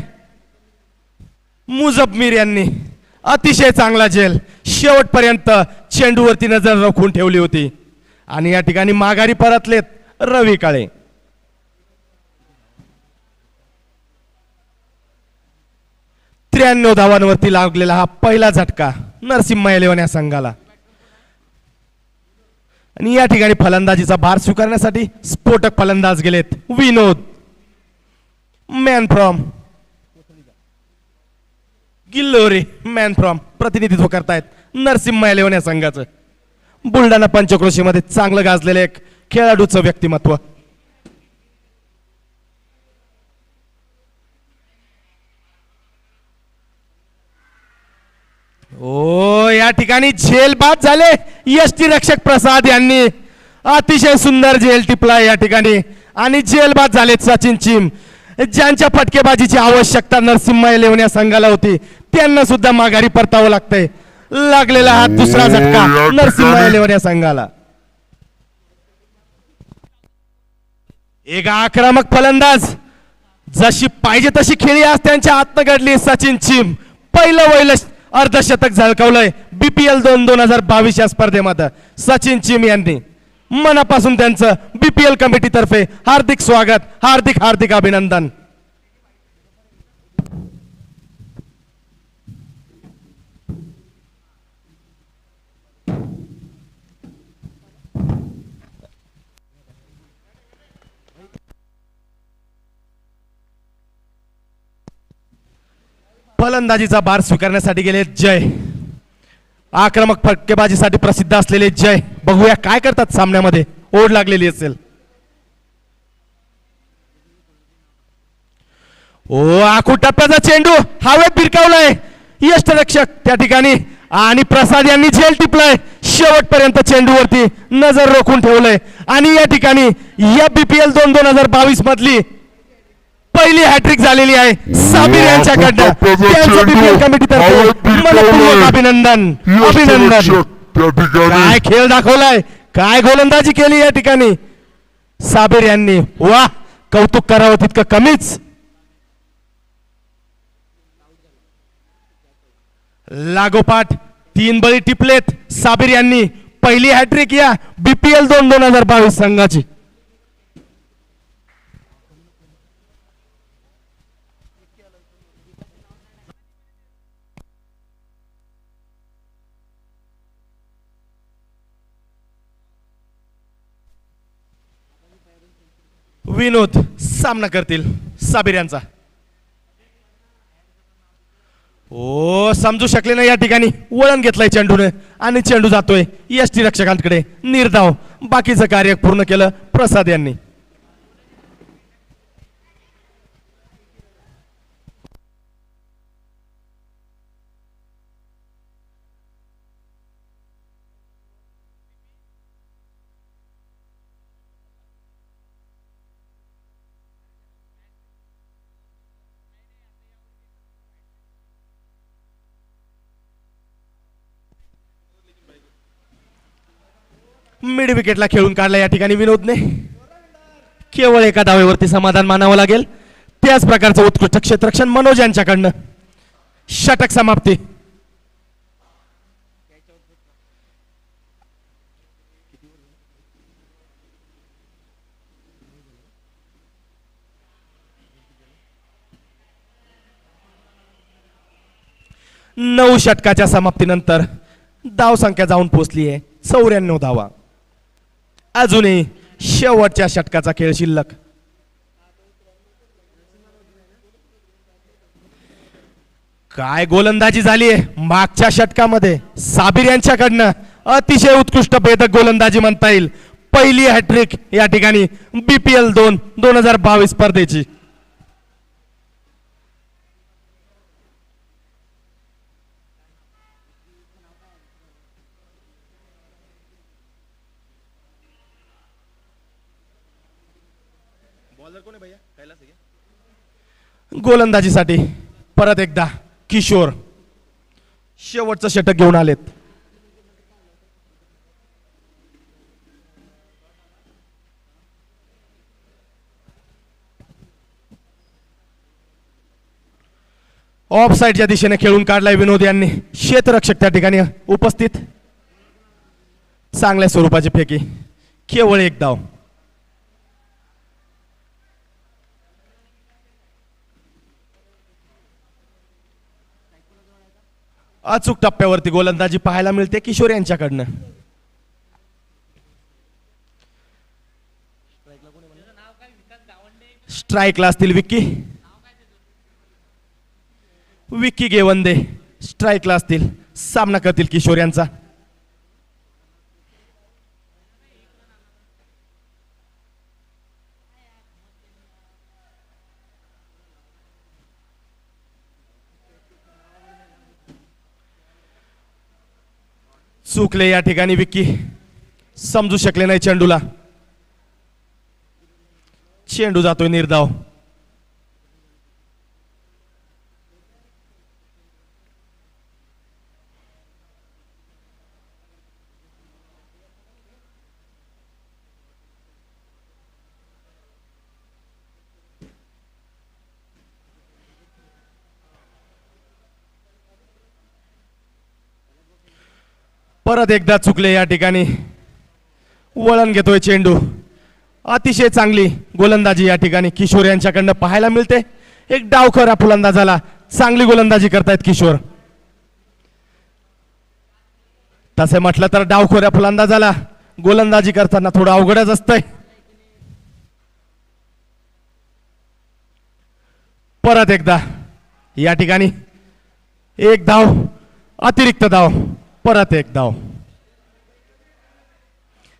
मुजम्मीर यांनी. अतिशय चांगला जेल. शेवटपर्यंत चेंडूवरती नजर राखून ठेवली होती आणि या ठिकाणी माघारी परतलेत रवी काळे. त्र्याण्णव धावांवरती लागलेला हा पहिला झटका नरसिंह इलेव्हन या संघाला. आणि या ठिकाणी फलंदाजीचा भार स्वीकारण्यासाठी स्फोटक फलंदाज गेलेत विनोद. मॅन फ्रॉम गिल्लोरे मॅन फ्रॉम प्रतिनिधित्व करतायत नरसिंह इलेव्हन या संघाचं. बुलढाणा पंचक्रोशीमध्ये चांगलं गाजलेलं एक खेळाडूचं व्यक्तिमत्व. ओ या ठिकाणी झेल बाद झाले. यष्टी रक्षक प्रसाद यांनी अतिशय सुंदर झेल टिपला या ठिकाणी आणि झेल बाद झालेत सचिन चिम. ज्यांच्या फटकेबाजीची आवश्यकता नरसिंह इलेव्हन या संघाला होती त्यांना सुद्धा माघारी परतावं लागतंय. लागलेला हा दुसरा झटका नरसिंह इलेव्हन या संघाला. एक आक्रमक फलंदाज जशी पाहिजे तशी खेळी आज त्यांच्या हातनं घडली सचिन चिम. पहिलं वैल अर्धशतक झळकावलंय BPL 2022 या स्पर्धेमध्ये सचिन चिम यांनी. मनापासून त्यांचं BPL कमिटीतर्फे हार्दिक स्वागत, हार्दिक हार्दिक अभिनंदन. फलंदाजीचा भार स्वीकारण्यासाठी गेले जय. आक्रमक फटकेबाजीसाठी प्रसिद्ध असलेले जय. बघूया काय करतात सामन्यामध्ये. ओढ लागलेली असेल. ओ आखू टप्प्याचा चेंडू हवेत भिरकावलाय यष्टरक्षक त्या ठिकाणी आणि प्रसाद यांनी झेल टिपलाय. शेवटपर्यंत चेंडूवरती नजर रोखून ठेवलंय आणि या ठिकाणी या BPL 2022 मधली पहिली हॅट्रिक झालेली आहे साबिर यांच्याकडनं. त्यांचं BPL कमिटीतर्फे मनपूर्वक अभिनंदन अभिनंदन. काय खेळ दाखवलाय, काय गोलंदाजी केली या ठिकाणी साबिर यांनी. वा कौतुक करावं तितकं कमीच. लागोपाठ 3 बळी टिपलेत साबिर यांनी. पहिली हॅट्रिक या BPL 2022 संघाची. विनोद सामना करतील साबिर यांचा. ओ समजू शकले नाही या ठिकाणी. वळण घेतलंय चेंडूने आणि चेंडू जातोय यष्टी रक्षकांकडे. निर्धाव. बाकीचं कार्य पूर्ण केलं प्रसाद यांनी. मिड विकेटला खेळून काढला या ठिकाणी विनोदने. केवळ एका धावेवरती समाधान मानावं लागेल. त्याच प्रकारचं उत्कृष्ट क्षेत्ररक्षण मनोज यांच्याकडनं. षटक समाप्ती. नऊ षटकाच्या समाप्तीनंतर धाव संख्या जाऊन पोहोचली आहे 94 धावा. अजूनही शेवटच्या षटकाचा खेळ शिल्लक. काय गोलंदाजी झाली आहे मागच्या षटकामध्ये साबिर यांच्याकडनं. अतिशय उत्कृष्ट भेदक गोलंदाजी म्हणता येईल. पहिली हॅट्रिक या ठिकाणी BPL 2 2022 स्पर्धेची. गोलंदाजीसाठी परत एकदा किशोर शेवटचं षटक घेऊन आलेत. ऑफ साईडच्या दिशेने खेळून काढलाय विनोद यांनी. क्षेत्ररक्षक त्या ठिकाणी उपस्थित. चांगल्या स्वरूपाची फेकी. केवळ एक धाव. अचूक टप्प्यावरती गोलंदाजी पाहायला मिळते किशोर यांच्याकडनं. स्ट्राईकला असतील विक्की गेवंदे स्ट्राईकला असतील. सामना करतील किशोर यांचा. चुकले या ठिकाणी विक्की. समजू शकले नाही चेंडूला. चेंडू जातोय निर्धाव. परत एकदा चुकले या ठिकाणी. वळण घेतोय चेंडू. अतिशय चांगली गोलंदाजी या ठिकाणी किशोर यांच्याकडनं पाहायला मिळते. एक डावखरा फलंदाजाला चांगली गोलंदाजी करतायत किशोर. तसे म्हटलं तर डावखोऱ्या फलंदाजाला गोलंदाजी करताना थोडं अवघडच असतंय. परत एकदा या ठिकाणी एक धाव, अतिरिक्त धाव, परत एक धाव.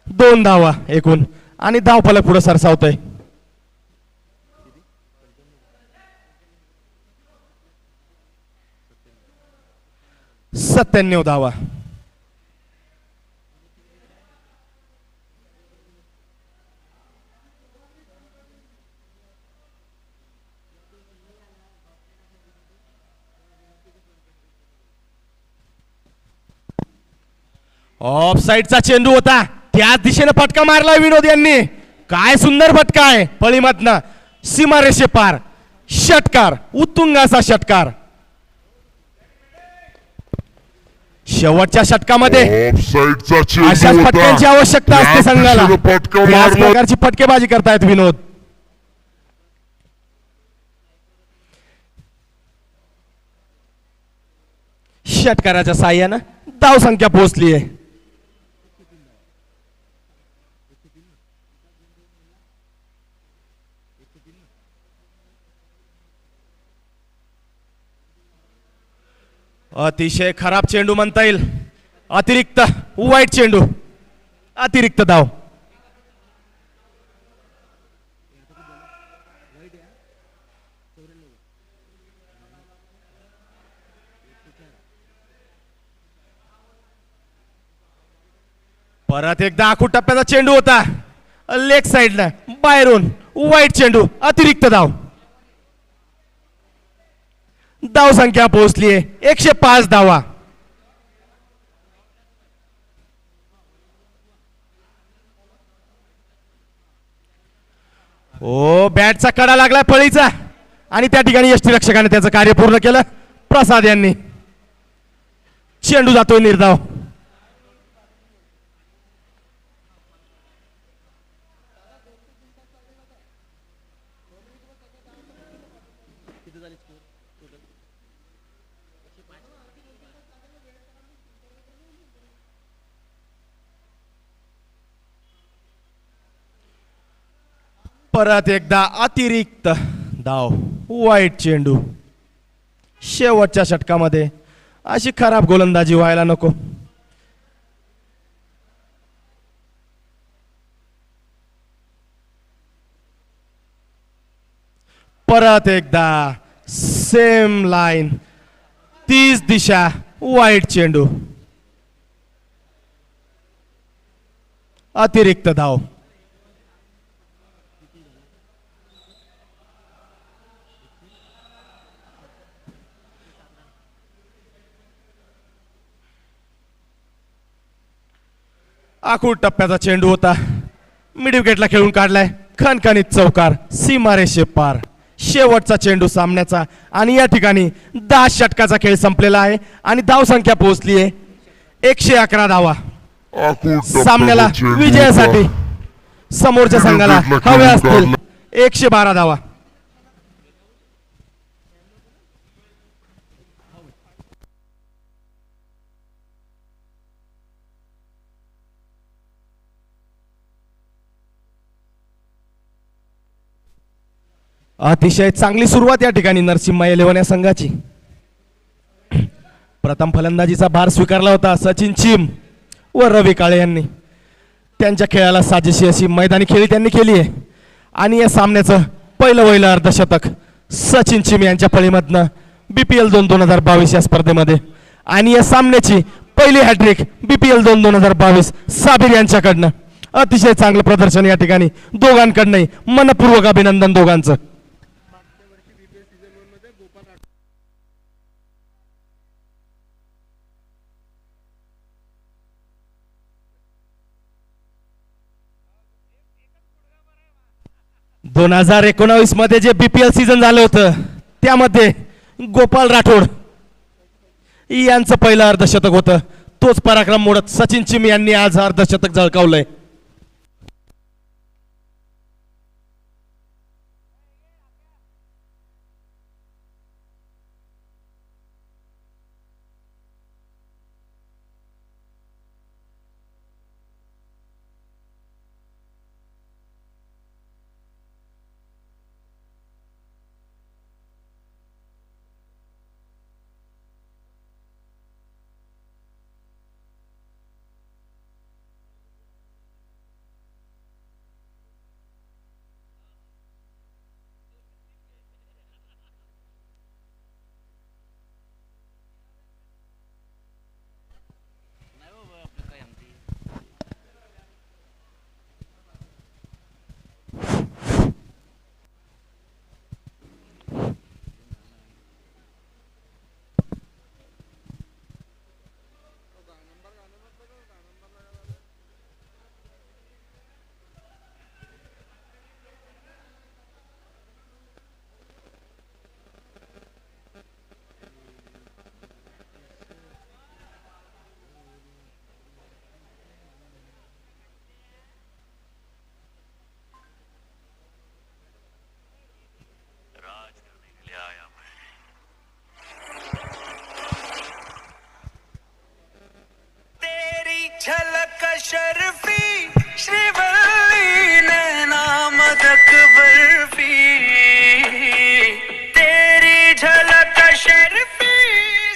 2 धावा एकूण आणि धाव फलक पुढे सरसावतोय. 97 धावा. ऑफ साईडचा चेंडू होता. त्याच दिशेने फटका मारलाय विनोद यांनी. काय सुंदर फटका आहे फळीमधनं. सीमारेषे पार. षटकार, उत्तुंग असा षटकार. शेवटच्या षटकामध्ये ऑफसाईडचा चेंडू अशाच होता. फटक्यांची आवश्यकता असते त्या संघाला. दिशेने फटका त्याच मारला. प्रकारची फटकेबाजी करतायत विनोद. षटकाराच्या साह्यानं धाव संख्या पोहोचली आहे. अतिशय खराब चेंडू म्हणता येईल. अतिरिक्त वाईट चेंडू. अतिरिक्त धाव. परत एकदा आखूड टप्प्याचा चेंडू होता. लेग साइडला बाहेरून वाईट चेंडू. अतिरिक्त धाव. धाव संख्या पोहोचली आहे 105 धावा. ओ बॅटचा कडा लागलाय फळीचा आणि त्या ठिकाणी यष्टीरक्षकाने त्याचं कार्य पूर्ण केलं. प्रसाद यांनी. चेंडू जातोय निर्धाव. परत एकदा अतिरिक्त धाव, वाईट चेंडू. शेवटच्या षटकामध्ये अशी खराब गोलंदाजी व्हायला नको. परत एकदा सेम लाईन, तीच दिशा, वाईट चेंडू. अतिरिक्त धाव. आखूड टप्प्याचा चेंडू होता, मिड विकेटला खेळून काढलाय. खणखणीत चौकार, सीमारेषे पार. शेवटचा चेंडू सामन्याचा आणि या ठिकाणी 10 षटकाचा खेळ संपलेला आहे आणि धावसंख्या पोहोचली आहे 111 धावा. सामन्याला विजयासाठी समोरच्या संघाला हव्या असतील 112 धावा. अतिशय चांगली सुरुवात या ठिकाणी नरसिम्हा 11 या संघाची. प्रथम फलंदाजीचा भार स्वीकारला होता सचिन चिम व रवी काळे यांनी. त्यांच्या खेळाला साजेशी अशी मैदानी खेळी त्यांनी केली आहे आणि या सामन्याचं पहिलं अर्धशतक सचिन चिम यांच्या फळीमधनं BPL 2022 या स्पर्धेमध्ये आणि या सामन्याची पहिली हॅट्रिक BPL 2022 साबिर यांच्याकडनं. अतिशय चांगलं प्रदर्शन या ठिकाणी दोघांकडनंही. मनपूर्वक अभिनंदन दोघांचं. दोन 2019 मध्ये जे BPL सीझन झालं होतं त्यामध्ये गोपाल राठोड यांचं पहिलं अर्धशतक होतं. तोच पराक्रम मोडत सचिन चिम यांनी आज अर्धशतक झळकावलंय. झलक शर्फी श्रीवल्ली नैना मदक बर्फी तेरी झलक शर्फी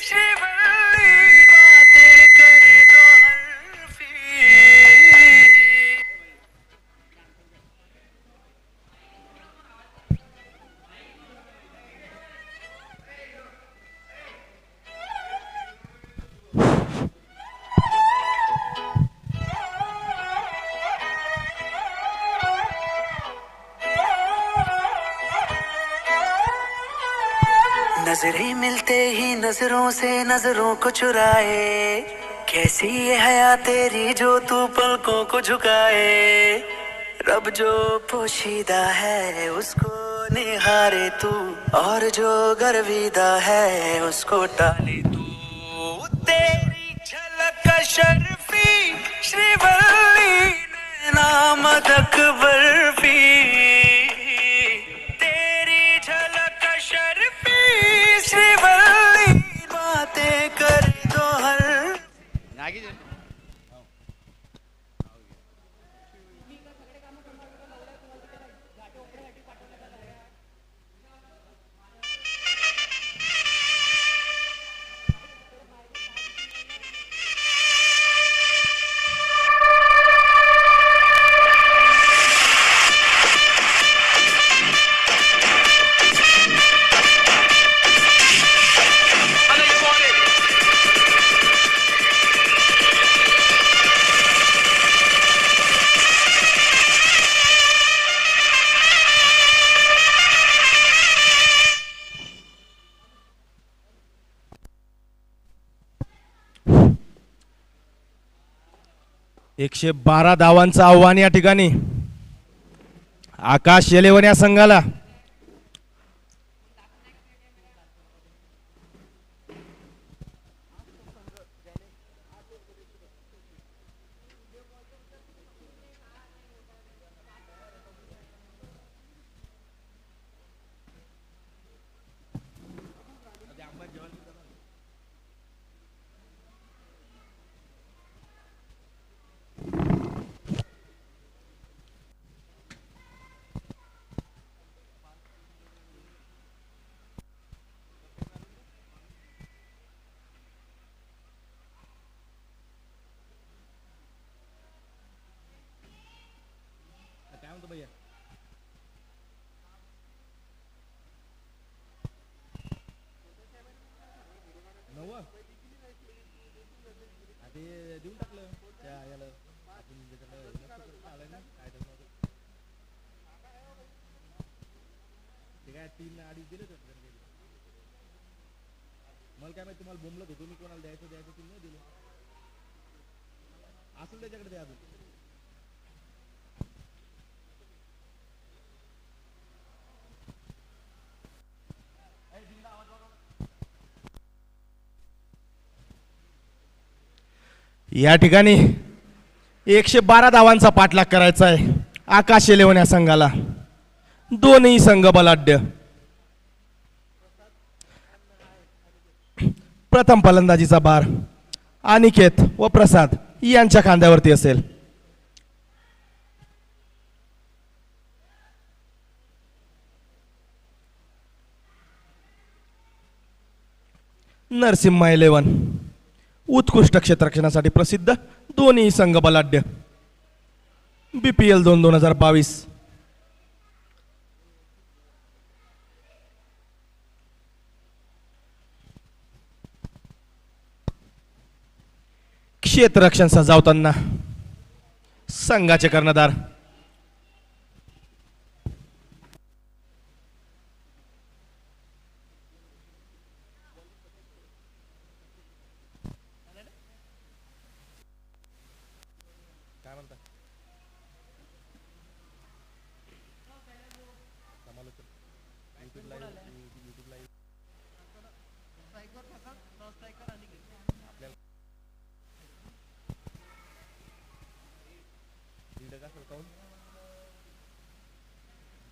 श्रीवल्ली बातें करे दो हल्फी. नजरें मिलते ही नजरों से नजरों को चुराए, कैसी ये हया तेरी जो तू पलकों को झुकाए. रब जो पोशीदा है उसको निहारे तू, और जो गर्विदा है उसको टाले तू. तेरी झलक शर्फी श्रीवल्ली नैना मदक बर्फी तेरी झलक शर्फी श्रीवल्ली बातें कर दो हर. 112 धावांचं आव्हान या ठिकाणी आकाश येलेवन या संघाला. मला काय माहिती तुम्हाला बोंबलत होतो मी कोणाला द्यायचं तुम्ही नाही दिलं असेल त्याच्याकडे द्या अजून. या ठिकाणी 112 धावांचा पाठलाग करायचा आहे आकाश येलेवन या संघाला. दोन्ही संघ बलाढ्य. प्रथम फलंदाजीचा भार अनिकेत व प्रसाद यांच्या खांद्यावरती असेल. नरसिम्हा इलेवन उत्कृष्ट क्षेत्ररक्षणासाठी प्रसिद्ध. दोन्ही संघ बलाढ्य. BPL 2022. क्षेत्ररक्षण सजावताना संघाचे कर्णधार काय म्हणता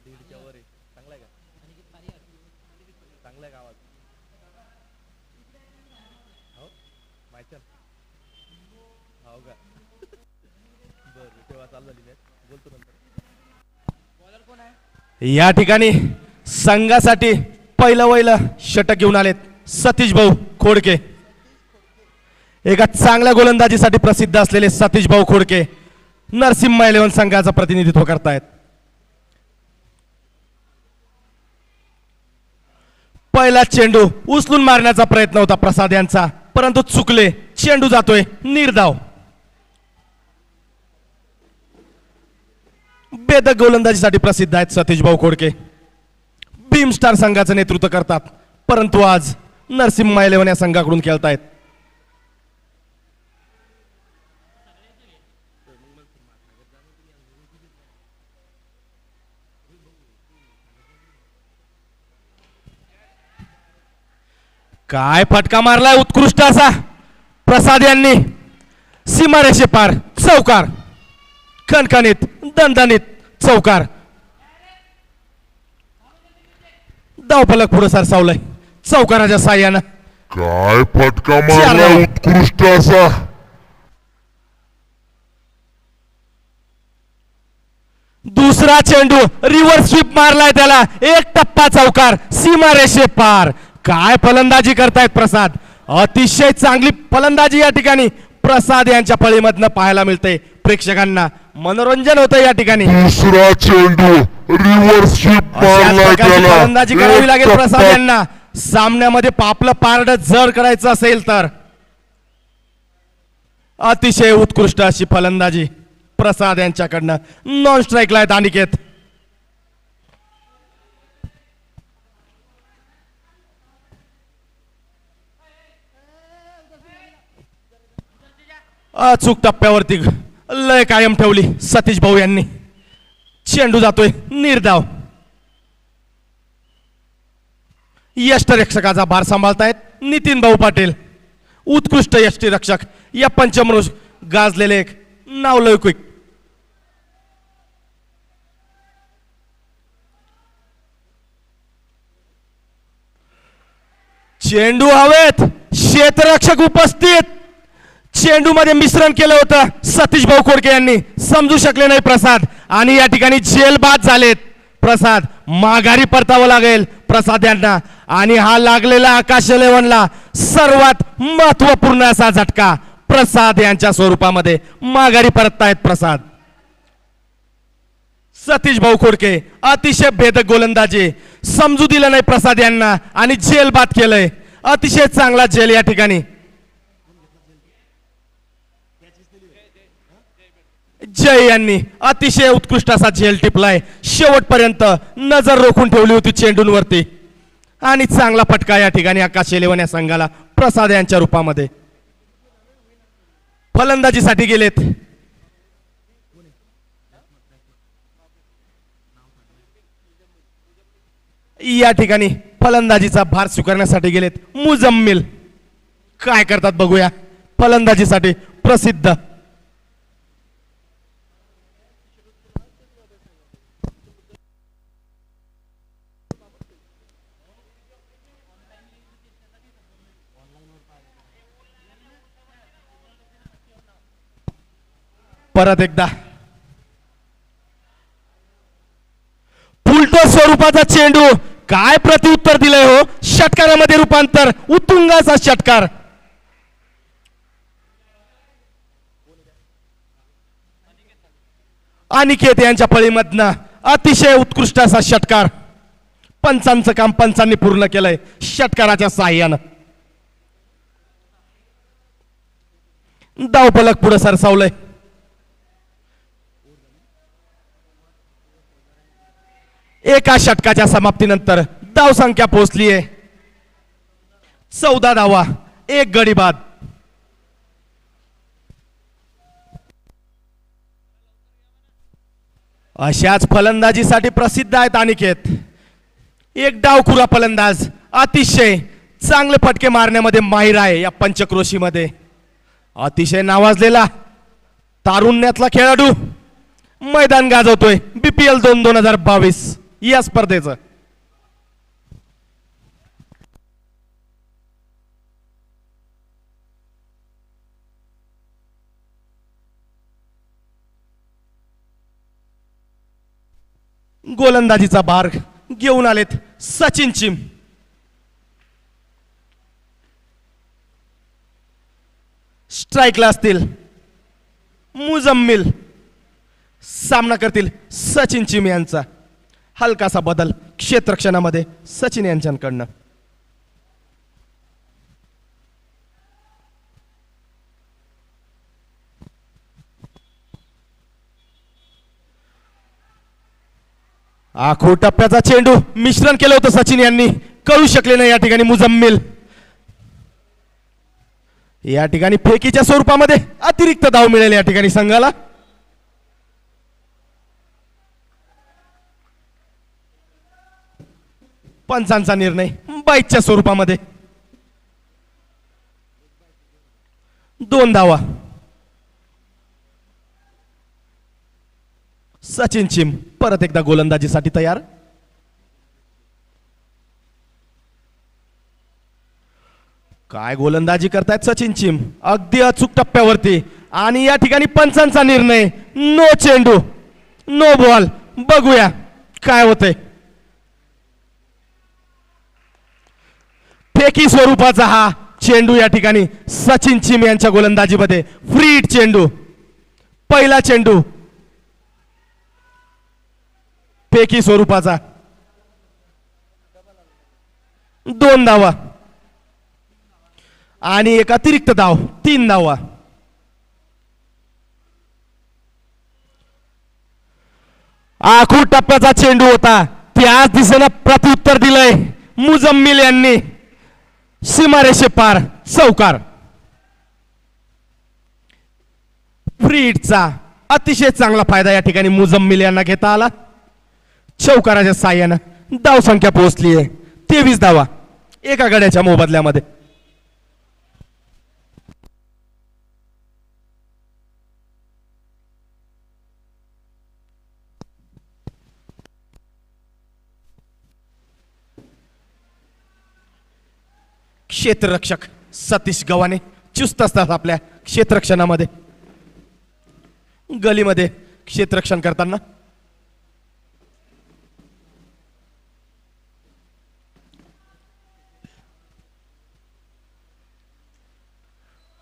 दीडच्या वर आहे. चांगला आहे का चांगला आहे का आवाज हो माहिती हो का बरं तेव्हा चालू झाली मॅच बोलतो नंतर. या ठिकाणी संघासाठी पहिलं षटक घेऊन आलेत सतीश भाऊ खोडके. एका चांगल्या गोलंदाजीसाठी प्रसिद्ध असलेले सतीश भाऊ खोडके नरसिम्हा इलेवन संघाचं प्रतिनिधित्व करतायत. पहिला चेंडू उचलून मारण्याचा प्रयत्न होता प्रसाद यांचा परंतु चुकले. चेंडू जातोय निर्धाव. बेदक गोलंदाजीसाठी प्रसिद्ध आहेत सतीश भाऊ खोडके. बीम स्टार संघाचं नेतृत्व करतात परंतु आज नरसिम्हा इलेवन या संघाकडून खेळतायत. काय फटका मारलाय उत्कृष्ट असा प्रसाद यांनी. सीमारेषे पार चौकार. खणखणीत दणदणीत चौकार. धावफलक पुढे सरसावलाय चौकाराच्या साह्यानं. काय फटका मारला उत्कृष्ट असा. दुसरा चेंडू रिव्हर्स स्वीप मारलाय त्याला. एक टप्पा चौकार सीमारेषे पार. काय फलंदाजी करतायत प्रसाद. अतिशय चांगली फलंदाजी या ठिकाणी प्रसाद यांच्या फळीमधनं पाहायला मिळते. प्रेक्षकांना मनोरंजन होतं या ठिकाणी. दुसरा चेंडू रिव्हर्स स्वीप मारला त्याला. फलंदाजी करावी लागेल प्रसाद यांना सामन्यामध्ये आपलं पारड जड करायचं असेल तर. अतिशय उत्कृष्ट अशी फलंदाजी प्रसाद यांच्याकडनं. नॉन स्ट्राईकला आहेत अनिकेत. अचूक टप्प्यावरती लय कायम ठेवली सतीश भाऊ यांनी. चेंडू जातोय निर्धाव. यष्टिरक्षकाचा भार सांभाळतायत नितीन भाऊ पाटील. उत्कृष्ट यष्टिरक्षक या पंचमनुष गाजलेले एक नावलौकिक. चेंडू हवेत, क्षेत्ररक्षक उपस्थित. चेंडू मध्ये मिश्रण केलं होतं सतीश भाऊ खोडके यांनी, समजू शकले नाही प्रसाद आणि या ठिकाणी जेलबाद झालेत प्रसाद. माघारी परतावं लागेल प्रसाद यांना आणि हा लागलेला आकाश 11ला सर्वात महत्वपूर्ण असा झटका प्रसाद यांच्या स्वरूपामध्ये माघारी परततायत प्रसाद. सतीश भाऊ खोडके अतिशय भेदक गोलंदाजी, समजू दिलं नाही प्रसाद यांना आणि जेल बाद केलंय. अतिशय चांगला जेल या ठिकाणी. जय यांनी अतिशय उत्कृष्ट असा झेल टिपलाय. शेवटपर्यंत नजर रोखून ठेवली होती चेंडूंवरती आणि चांगला फटका या ठिकाणी आकाश 11 या संघाला प्रसाद यांच्या रूपामध्ये. फलंदाजीसाठी गेलेत या ठिकाणी. फलंदाजीचा भार स्वीकारण्यासाठी गेलेत मुजम्मिल. काय करतात बघूया. फलंदाजीसाठी प्रसिद्ध परत एकदा फुलटो स्वरूपाचा चेंडू. काय प्रत्युत्तर दिलंय हो. षटकारामध्ये रूपांतर, उत्तुंगाचा षटकार. अनिकेत यांच्या फळीमधनं अतिशय उत्कृष्ट असा षटकार. पंचांचं काम पंचांनी पूर्ण केलंय षटकाराच्या साह्यानं. धावफलक पुढे सरसावलंय. एका षटकाच्या समाप्तीनंतर धावसंख्या पोहोचली आहे 14 धावा, 1 गडी बाद. अशाच फलंदाजीसाठी प्रसिद्ध आहेत अनिकेत. एक डावखुरा फलंदाज, अतिशय चांगले फटके मारण्यामध्ये माहिर आहे या पंचक्रोशीमध्ये. अतिशय नावाजलेला तारुण्यातला खेळाडू मैदान गाजवतोय BPL 2022 या स्पर्धेचं. गोलंदाजीचा भार घेऊन आलेत सचिन चिम. स्ट्राईकला असतील मुजम्मिल. सामना करतील सचिन चिम यांचा. हलकासा बदल क्षेत्ररक्षणामध्ये सचिन यांच्याकडनं. आखो टप्प्याचा चेंडू मिश्रण केलं होतं सचिन यांनी, कळू शकले नाही या ठिकाणी मुजम्मिल. या ठिकाणी फेकीच्या स्वरूपामध्ये अतिरिक्त धाव मिळेल या ठिकाणी संघाला. पंचांचा निर्णय बाईच्या स्वरूपामध्ये. 2 धावा. सचिन चिम परत एकदा गोलंदाजीसाठी तयार. काय गोलंदाजी करतायत सचिन चिम, अगदी अचूक टप्प्यावरती. आणि या ठिकाणी पंचांचा निर्णय नो चेंडू, नो बॉल. बघूया काय होतंय. फेकी स्वरूपाचा हा चेंडू या ठिकाणी सचिन चिम यांच्या गोलंदाजीमध्ये. फ्री हिट चेंडू, पहिला चेंडू फेकी स्वरूपाचा. 2 धावा आणि एक अतिरिक्त धाव, 3 धावा. आखूड टप्प्याचा चेंडू होता, त्याच दिशेने प्रत्युत्तर दिलंय मुजम्मिल यांनी. सीमारेषे पार चौकार. फ्री हिटचा अतिशय चांगला फायदा या ठिकाणी मुजम्मिल यांना घेता आला. चौकाराच्या साह्यानं धावसंख्या पोहोचली आहे 23 धावा एका गड्याच्या मोबदल्यामध्ये. क्षेत्ररक्षक सतीश गव्हाणे चुस्त असतात आपल्या क्षेत्ररक्षणामध्ये. गलीमध्ये क्षेत्ररक्षण करताना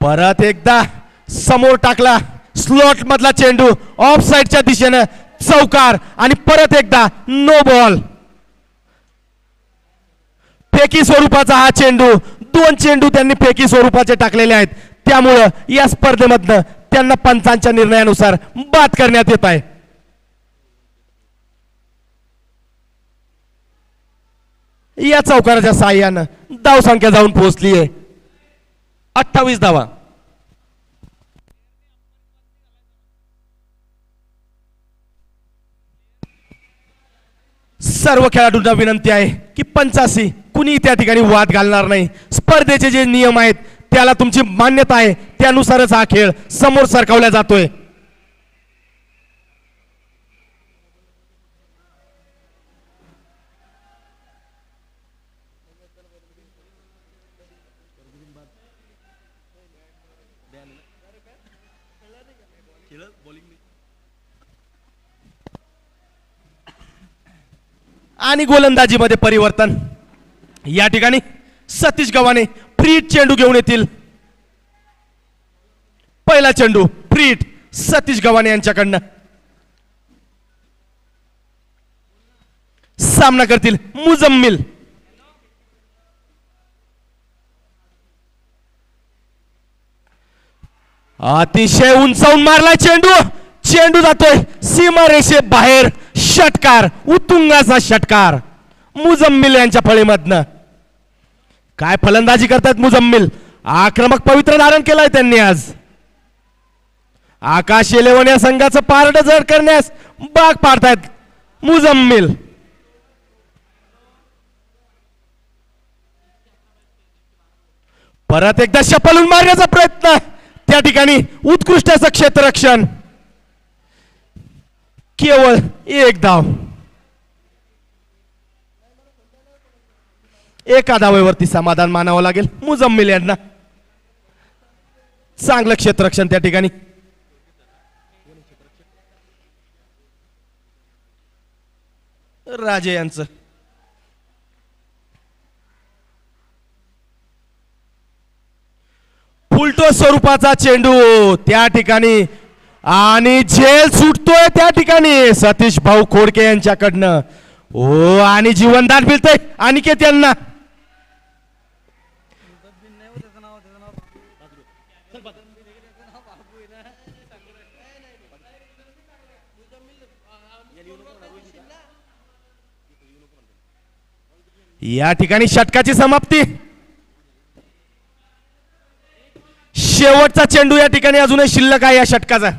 परत एकदा समोर टाकला स्लॉट मधला चेंडू ऑफ साइडच्या दिशेनं चौकार आणि परत एकदा नो बॉल. फेकी स्वरूपाचा हा चेंडू 2 चेंडू त्यांनी फेकी स्वरूपाचे टाकलेले आहेत. त्यामुळं या स्पर्धेमधनं त्यांना पंचांच्या निर्णयानुसार बाद करण्यात येत आहे. या चौकाराच्या साह्यानं धावसंख्या जाऊन पोहोचली आहे 28 धावा. सर्व खेळाडूंना विनंती आहे की पंचाशी कुणी त्या ठिकाणी वाद घालणार नाही. स्पर्धेचे जे नियम आहेत त्याला तुमची मान्यता आहे त्यानुसारच हा खेळ समोर सरकवला जातोय. आणि गोलंदाजीमध्ये परिवर्तन. या ठिकाणी सतीश गव्हाणे फ्री चेंडू घेऊन येतील. पहिला चेंडू फ्री सतीश गव्हाणे यांच्याकडनं. सामना करतील मुजम्मिल. अतिशय उंचावून मारला चेंडू. चेंडू जातोय सीमारेषे बाहेर. षटकार उत्तुंगाचा षटकार मुजम्मिल यांच्या फळीमधनं. काय फलंदाजी करतात मुजम्मिल. आक्रमक पवित्र धारण केलाय त्यांनी आज. आकाश 11 या संघाचं पारड जड करण्यास भाग पाडतायत मुजम्मिल. परत एकदा शपलून मारण्याचा प्रयत्न. त्या ठिकाणी उत्कृष्ट असं क्षेत्ररक्षण. केवळ 1 धाव. एका धावेवरती समाधान मानावं लागेल मुजम्मिल यांना. चांगलं क्षेत्ररक्षण त्या ठिकाणी. राजे यांचं फुलटो स्वरूपाचा चेंडू त्या ठिकाणी आणि झेल सुटतोय त्या ठिकाणी सतीश भाऊ खोडके यांच्याकडनं. ओ आणि जीवनदान मिळतंय अनिकेत यांना. या ठिकाणी षटकाची समाप्ती. शेवटचा चेंडू या ठिकाणी अजूनही शिल्लक आहे या षटकाचा.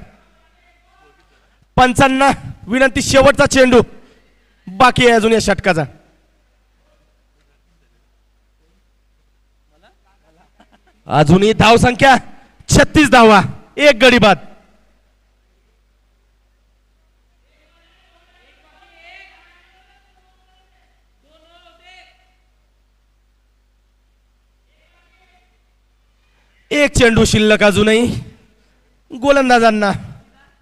पंचांना विनंती शेवटचा चेंडू बाकी आहे अजून या षटकाचा. अजूनही धाव संख्या 36 धावा 1 गडी बाद. एक चेंडू शिल्लक अजूनही. गोलंदाजांना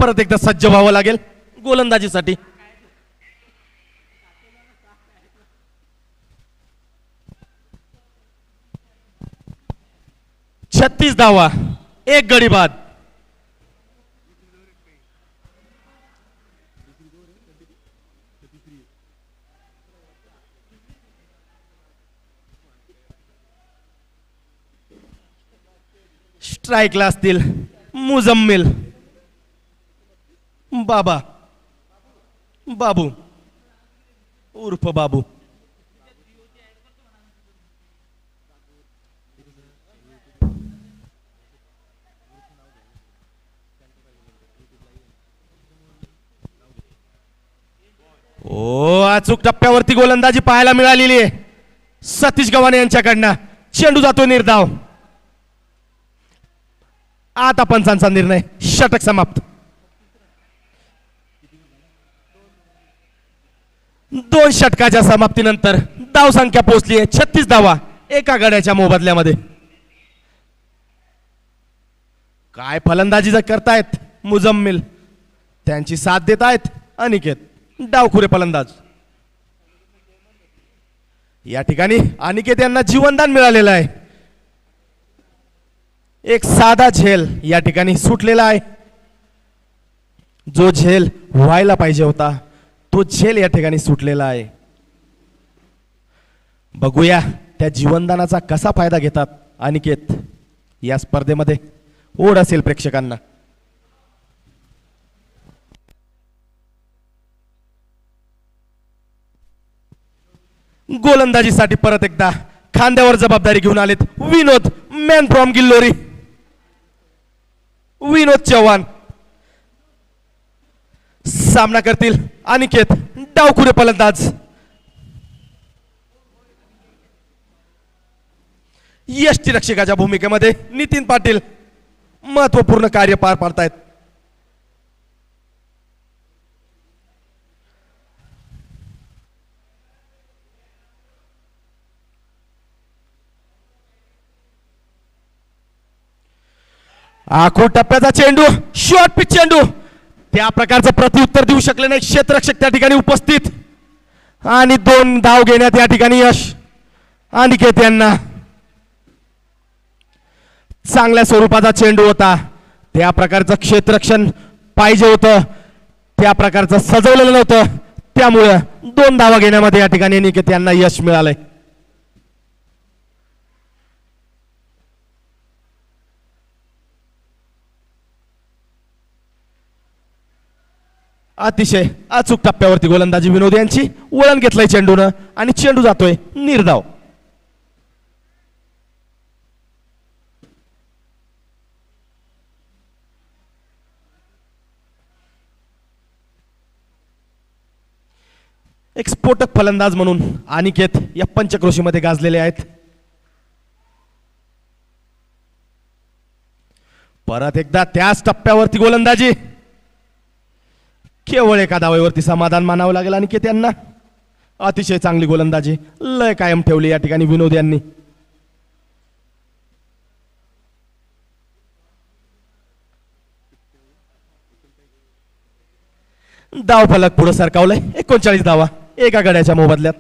परत एकदा सज्ज व्हावं लागेल गोलंदाजीसाठी. छत्तीस धावा 1 गडी बाद. स्ट्राईकला असतील मुजम्मिल. बाबा बाबू उर्फ बाबू. अचूक टप्प्यावरती गोलंदाजी पाहायला मिळालेली आहे सतीश गव्हाणे यांच्याकडनं. चेंडू जातो निर्धाव. आता पंचांचा निर्णय. षटक समाप्त. 2 षटकाच्या समाप्तीनंतर धाव संख्या पोहोचली आहे 36 धावा एका गड्याच्या मोबदल्यामध्ये. काय फलंदाजी करतायत मुजम्मिल. त्यांची साथ देत आहेत अनिकेत. डावखुरे फलंदाज. या ठिकाणी अनिकेत यांना जीवनदान मिळालेलं आहे. एक साधा झेल या ठिकाणी सुटलेला आहे. जो झेल व्हायला पाहिजे होता तो झेल या ठिकाणी सुटलेला आहे. बघूया त्या जीवनदानाचा कसा फायदा घेतात अनिकेत. या स्पर्धेमध्ये ओढ असेल प्रेक्षकांना. गोलंदाजीसाठी परत एकदा खांद्यावर जबाबदारी घेऊन आलेत विनोद. मॅन फ्रॉम गिल्लोरी विनोद चव्हाण. सामना करतील अनिकेत. डावखुरे फलंदाज. यष्टीरक्षकाच्या भूमिकेमध्ये नितीन पाटील महत्वपूर्ण कार्य पार पाडतायत. आखूड टप्प्याचा चेंडू. शॉर्ट पिच चेंडू. त्या प्रकारचं प्रत्युत्तर देऊ शकले नाही क्षेत्ररक्षक त्या ठिकाणी उपस्थित. आणि 2 धाव घेण्यात या ठिकाणी यश अनिकेत यांना. चांगल्या स्वरूपाचा चेंडू होता. त्या प्रकारचं क्षेत्ररक्षण पाहिजे होतं. त्या प्रकारचं सजवलेलं नव्हतं. त्यामुळे 2 धावा घेण्यामध्ये या ठिकाणी अनिकेत यांना यश मिळालंय. अतिशय अचूक टप्प्यावरती गोलंदाजी विनोद यांची. वळण घेतलंय चेंडूनं आणि चेंडू जातोय निर्धाव. एक स्फोटक फलंदाज म्हणून अनिकेत या पंचक्रोशीमध्ये गाजलेले आहेत. परत एकदा त्याच टप्प्यावरती गोलंदाजी. केवळ एका धावेवरती समाधान मानावं लागेल अनिकेत यांना. अतिशय चांगली गोलंदाजी लय कायम ठेवली या ठिकाणी विनोद यांनी. धाव फलक पुढे सरकावलंय. 39 धावा एका गड्याच्या मोबदल्यात.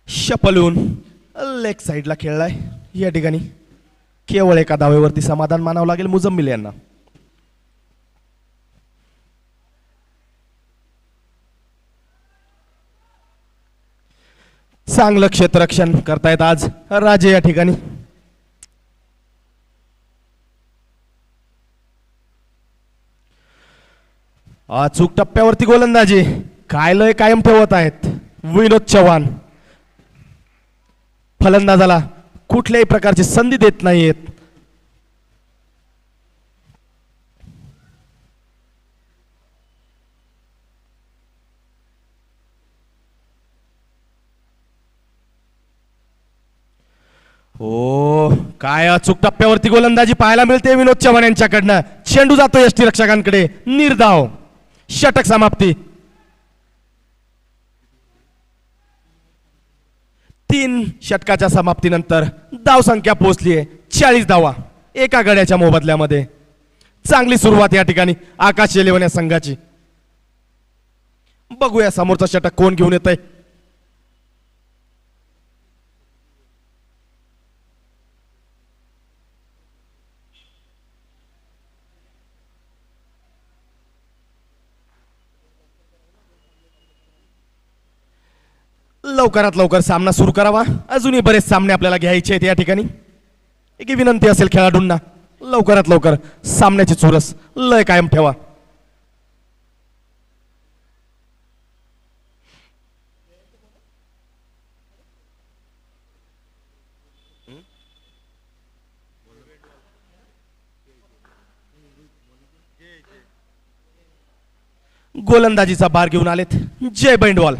शपलून लेग साईडला खेळलाय या ठिकाणी. केवळ एका धावेवरती समाधान मानावं लागेल मुजम्मिल यांना. चांगलं क्षेत्ररक्षण करतायत आज राजे या ठिकाणी. अचूक टप्प्यावरती गोलंदाजी. काय लय कायम ठेवत आहेत विनोद चव्हाण. फलंदाजाला कुठल्याही प्रकारची संधी देत नाहीयेत. हो काय अचूक टप्प्यावरती गोलंदाजी पाहायला मिळते विनोद चव्हाण यांच्याकडनं. चेंडू जातो यष्टीरक्षकांकडे निर्धाव. षटक समाप्ती. 3 षटकाच्या समाप्तीनंतर धाव संख्या पोहोचली आहे 40 धावा एका गड्याच्या मोबदल्यामध्ये. चांगली सुरुवात या ठिकाणी आकाश येलेवन या संघाची. बघूया समोरचा षटक कोण घेऊन येत आहे. लवकरात लवकर सामना सुरू करावा. अजूनही बरेच सामने आपल्याला घ्यायचे आहेत या ठिकाणी. एक विनंती असेल खेळाडूंना लवकरात लवकर सामन्याची चुरस लय कायम ठेवा. गोलंदाजीचा भार घेऊन आलेत जय बैंडवाल.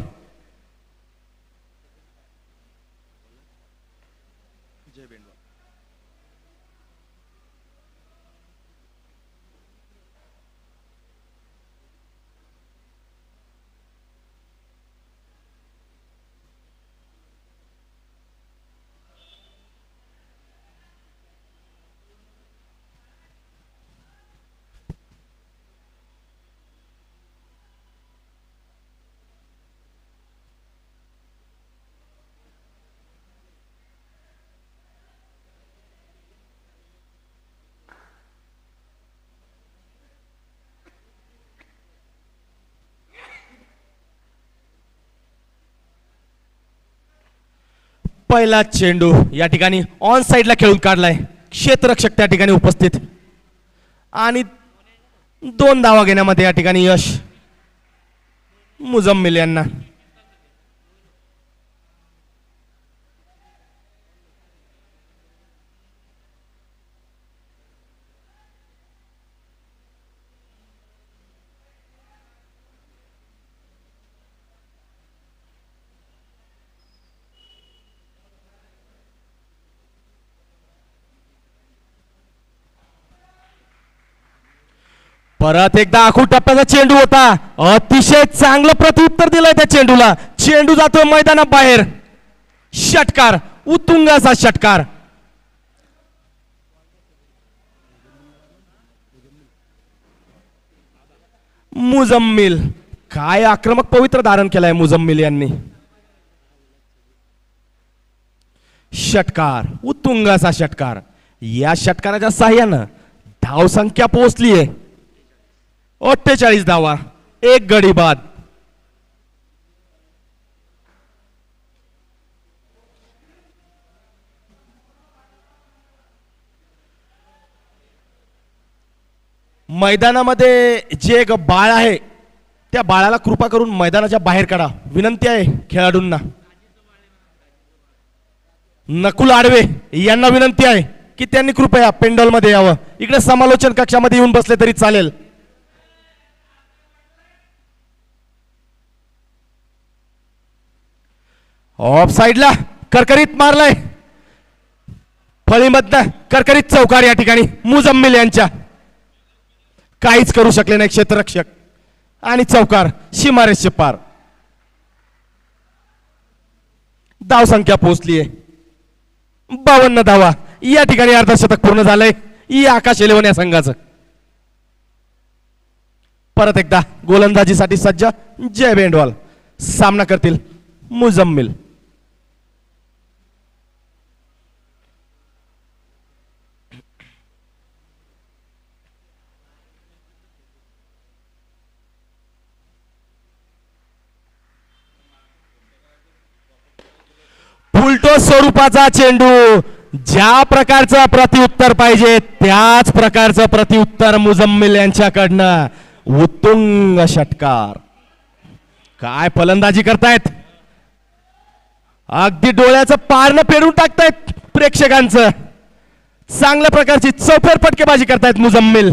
पहिला चेंडू या ठिकाणी ऑन साइडला खेळून काढलाय. क्षेत्ररक्षक त्या ठिकाणी उपस्थित आणि 2 धावा घेण्यामध्ये या ठिकाणी यश मुजम्मिल यांना. परत एकदा आखूड टप्प्याचा चेंडू होता. अतिशय चांगलं प्रत्युत्तर दिलंय त्या चेंडूला. चेंडू जातो मैदानाबाहेर. षटकार, उत्तुंग असा षटकार. मुजम्मिल, काय आक्रमक पवित्र धारण केलाय मुजम्मिल यांनी. षटकार, उत्तुंग असा षटकार. या षटकाराच्या साह्यानं धावसंख्या पोहोचलीये 48 धावा, 1 गडी बाद. मैदानामध्ये जे एक बाळ आहे त्या बाळाला कृपा करून मैदानाच्या बाहेर काढा, विनंती आहे खेळाडूंना. नकुल आडवे यांना विनंती आहे की त्यांनी कृपया पेंडॉल मध्ये यावं. इकडे समालोचन कक्षामध्ये येऊन बसले तरी चालेल. ऑफ साइडला करकरीत मारलाय. फळीमधनं करकरीत चौकार या ठिकाणी मुजम्मिल यांच्या. काहीच करू शकले नाही क्षेत्ररक्षक आणि चौकार सीमारेषे पार. धाव संख्या पोहोचलीये 52 धावा. या ठिकाणी अर्धशतक पूर्ण झालंय या आकाश एलेवन या संघाचं. परत एकदा गोलंदाजीसाठी सज्ज जय बेंडवाल. सामना करतील मुजम्मिल. फुलटो स्वरूपाचा चेंडू. ज्या प्रकारचं प्रत्युत्तर पाहिजे त्याच प्रकारचं प्रत्युत्तर मुजम्मिल यांच्याकडनं. उत्तुंग षटकार. काय फलंदाजी करतायत. अगदी डोळ्याचं पारणं फेडून टाकतायत प्रेक्षकांचं. चांगल्या प्रकारची चौफेर फटकेबाजी करतायत मुजम्मिल.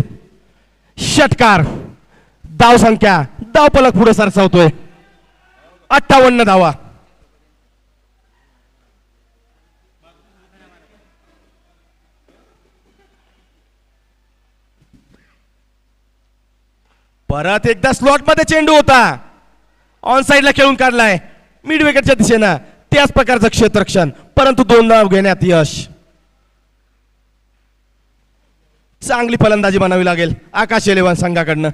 षटकार. धाव संख्या धाव पलक पुढे सरसावतोय 58 धावा. परत एकदा स्लॉट मध्ये चेंडू होता. ऑन साइडला खेळून काढलाय मिड विकेटच्या दिशेनं. त्याच प्रकारचं क्षेत्ररक्षण, परंतु 2 धाव घेण्यात यश. चांगली फलंदाजी बनावी लागेल आकाश एलेवन संघाकडनं.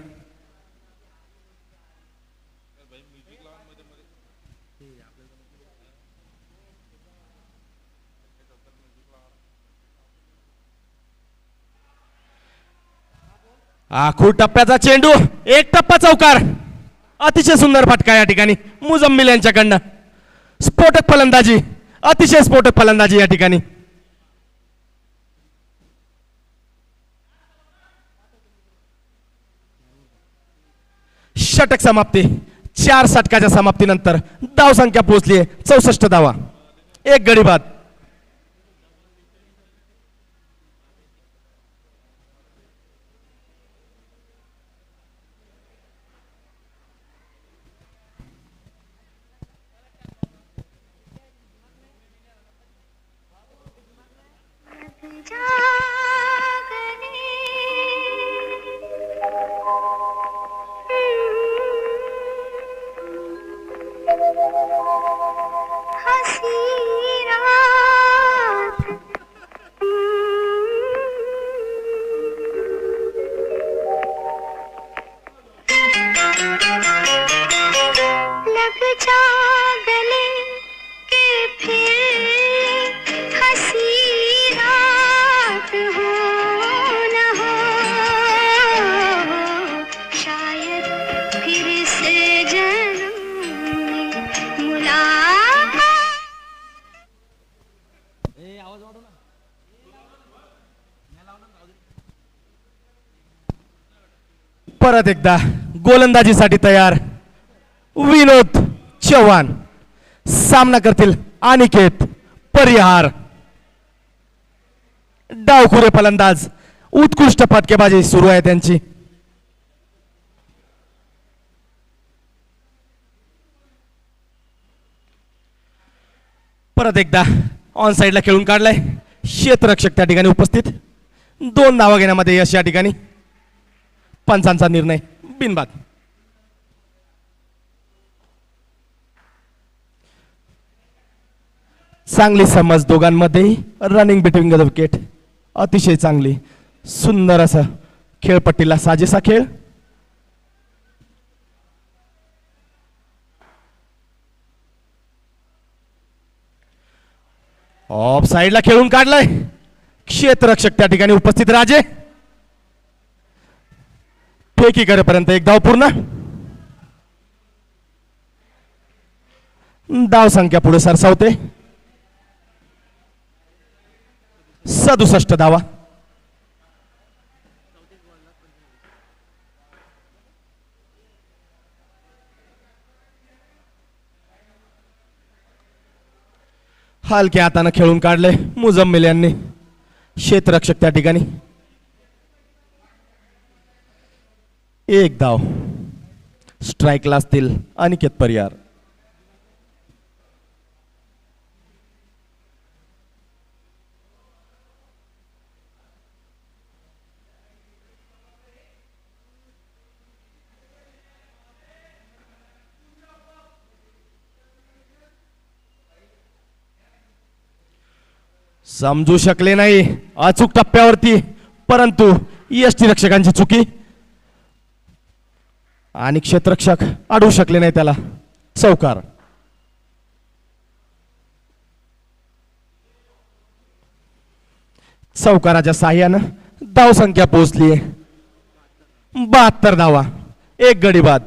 आखूड टप्प्याचा चेंडू, 1 टप्पा चौकार. अतिशय सुंदर फटका या ठिकाणी मुजम्मिल यांच्याकडनं. स्फोटक फलंदाजी, अतिशय स्फोटक फलंदाजी या ठिकाणी. षटक समाप्ती. 4 षटकाच्या समाप्तीनंतर धाव संख्या पोहोचली 64 धावा, 1 गडी बाद. परत एकदा गोलंदाजीसाठी तयार विनोद चव्हाण. सामना करतील अनिकेत परिहार. डावखुरे फलंदाज, उत्कृष्ट फटकेबाजी सुरू आहे त्यांची. परत एकदा ऑन साइडला खेळून काढलाय. क्षेत्ररक्षक त्या ठिकाणी उपस्थित. 2 धावा घेण्यामध्ये यश या ठिकाणी. पंचांचा निर्णय बिनबाद. चांगली समज दोघांमध्ये. रनिंग बिटवीन द विकेट अतिशय चांगली. सुंदर असं खेळपट्टीला साजेसा खेळ. ऑफ साइडला खेळून काढलाय. क्षेत्ररक्षक त्या ठिकाणी उपस्थित. राजे फेकी करेपर्यंत एक धाव पूर्ण. धाव संख्या पुढे सरसावते. 67 धावा. हलक्या हाताने खेळून काढले मुजम्मिल यांनी. क्षेत्ररक्षक त्या ठिकाणी. एक धाव. स्ट्राईकला असतील अनिकेत परिहार. समजू शकले नाही अचूक टप्प्यावरती, परंतु यष्टी रक्षकांची चुकी आणि क्षेत्ररक्षक अडवू शकले नाही त्याला. चौकार. चौकाराच्या साह्यानं धाव संख्या पोहोचली 72 धावा. एक गडी बाद.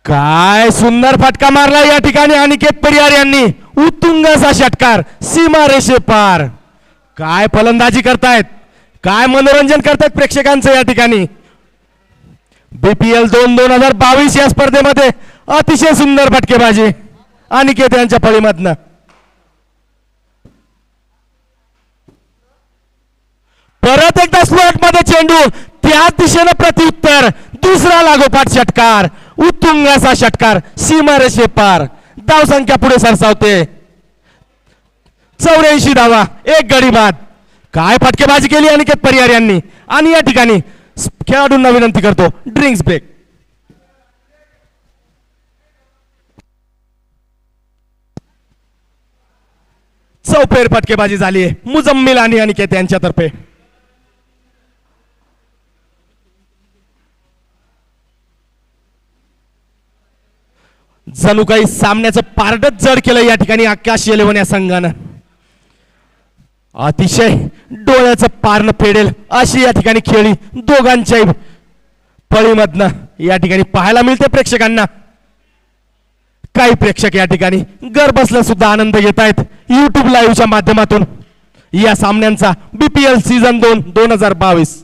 काय सुंदर फटका मारला या ठिकाणी अनिकेत परिहार यांनी. उत्तुंग असा षटकार सीमा रेषे पार. काय फलंदाजी करतायत, काय मनोरंजन करतायत प्रेक्षकांचं या ठिकाणी. BPL 2022 या स्पर्धेमध्ये अतिशय सुंदर फटकेबाजी अनिकेत यांच्या फळीमधनं. परत एकदा स्लॉट मध्ये चेंडू, त्याच दिशेनं प्रत्युत्तर. दुसरा लागोपाठ षटकार, उत्तुंग असा षटकार सीमारेषे पार. धाव संख्या पुढे सरसावते 84 धावा. एक गडी बाद. काय फटकेबाजी केली अनिकेत परिहार यांनी. आणि या ठिकाणी खेळाडूंना विनंती करतो ड्रिंक्स ब्रेक. चौफेर फटकेबाजी झाली मुजम्मिल आणि अनिकेत यांच्यातर्फे. जणू काही सामन्याचं पारडच जड केलं या ठिकाणी आकाश येलेवन या संघानं. अतिशय डोळ्याचं पारणं फेडेल अशी या ठिकाणी खेळी दोघांच्याही फळीमधनं या ठिकाणी पाहायला मिळते प्रेक्षकांना. काही प्रेक्षक या ठिकाणी घर बसल्या सुद्धा आनंद घेत आहेत युट्यूब लाईव्हच्या माध्यमातून या सामन्यांचा. BPL season 2 2022.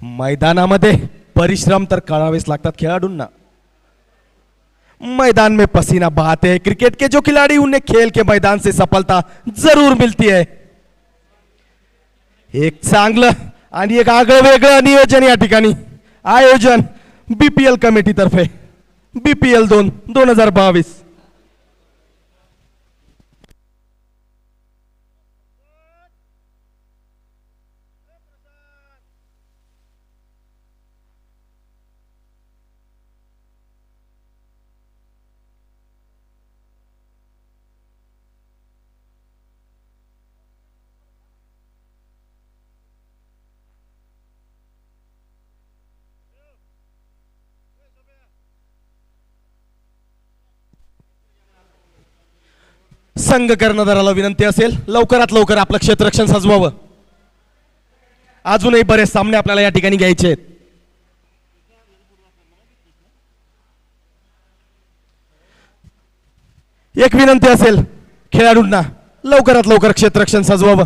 मैदानामध्ये परिश्रम तर करावेच लागतात खेळाडूंना. मैदान में पसीना बहाते हैं क्रिकेट के जो खिलाड़ी, उन्हें खेल के मैदान से सफलता जरूर मिलती है. एक चांगलं आणि एक आगळं वेगळं नियोजन या ठिकाणी. आयोजन BPL कमिटी तर्फे. BPL 2022. संघ कर्णधाराला विनंती असेल लवकरात लवकर आपलं क्षेत्ररक्षण सजवावं. अजूनही बरेच सामने आपल्याला या ठिकाणी घ्यायचे आहेत. एक विनंती असेल खेळाडूंना लवकरात लवकर क्षेत्ररक्षण सजवावं.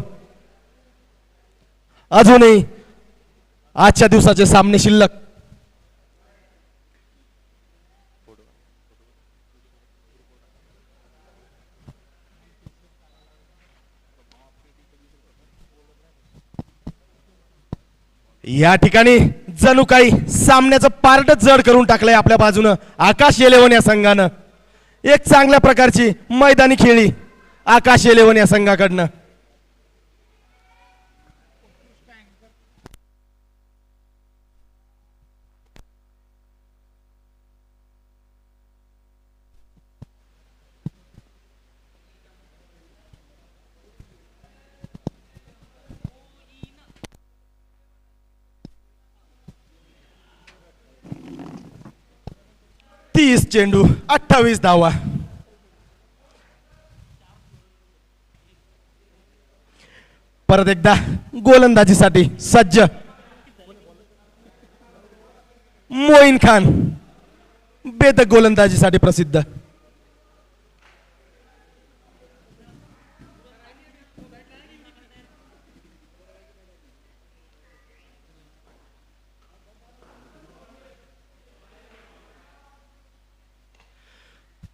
अजूनही आजच्या दिवसाचे सामने शिल्लक. या ठिकाणी जणू काही सामन्याचं पारडच जड करून टाकलंय आपल्या बाजूनं आकाश इलेव्हन या संघानं. एक चांगल्या प्रकारची मैदानी खेळी आकाश इलेव्हन या संघाकडनं. तीस चेंडू 28 धावा. परत एकदा गोलंदाजीसाठी सज्ज मोईन खान बेधक गोलंदाजीसाठी प्रसिद्ध.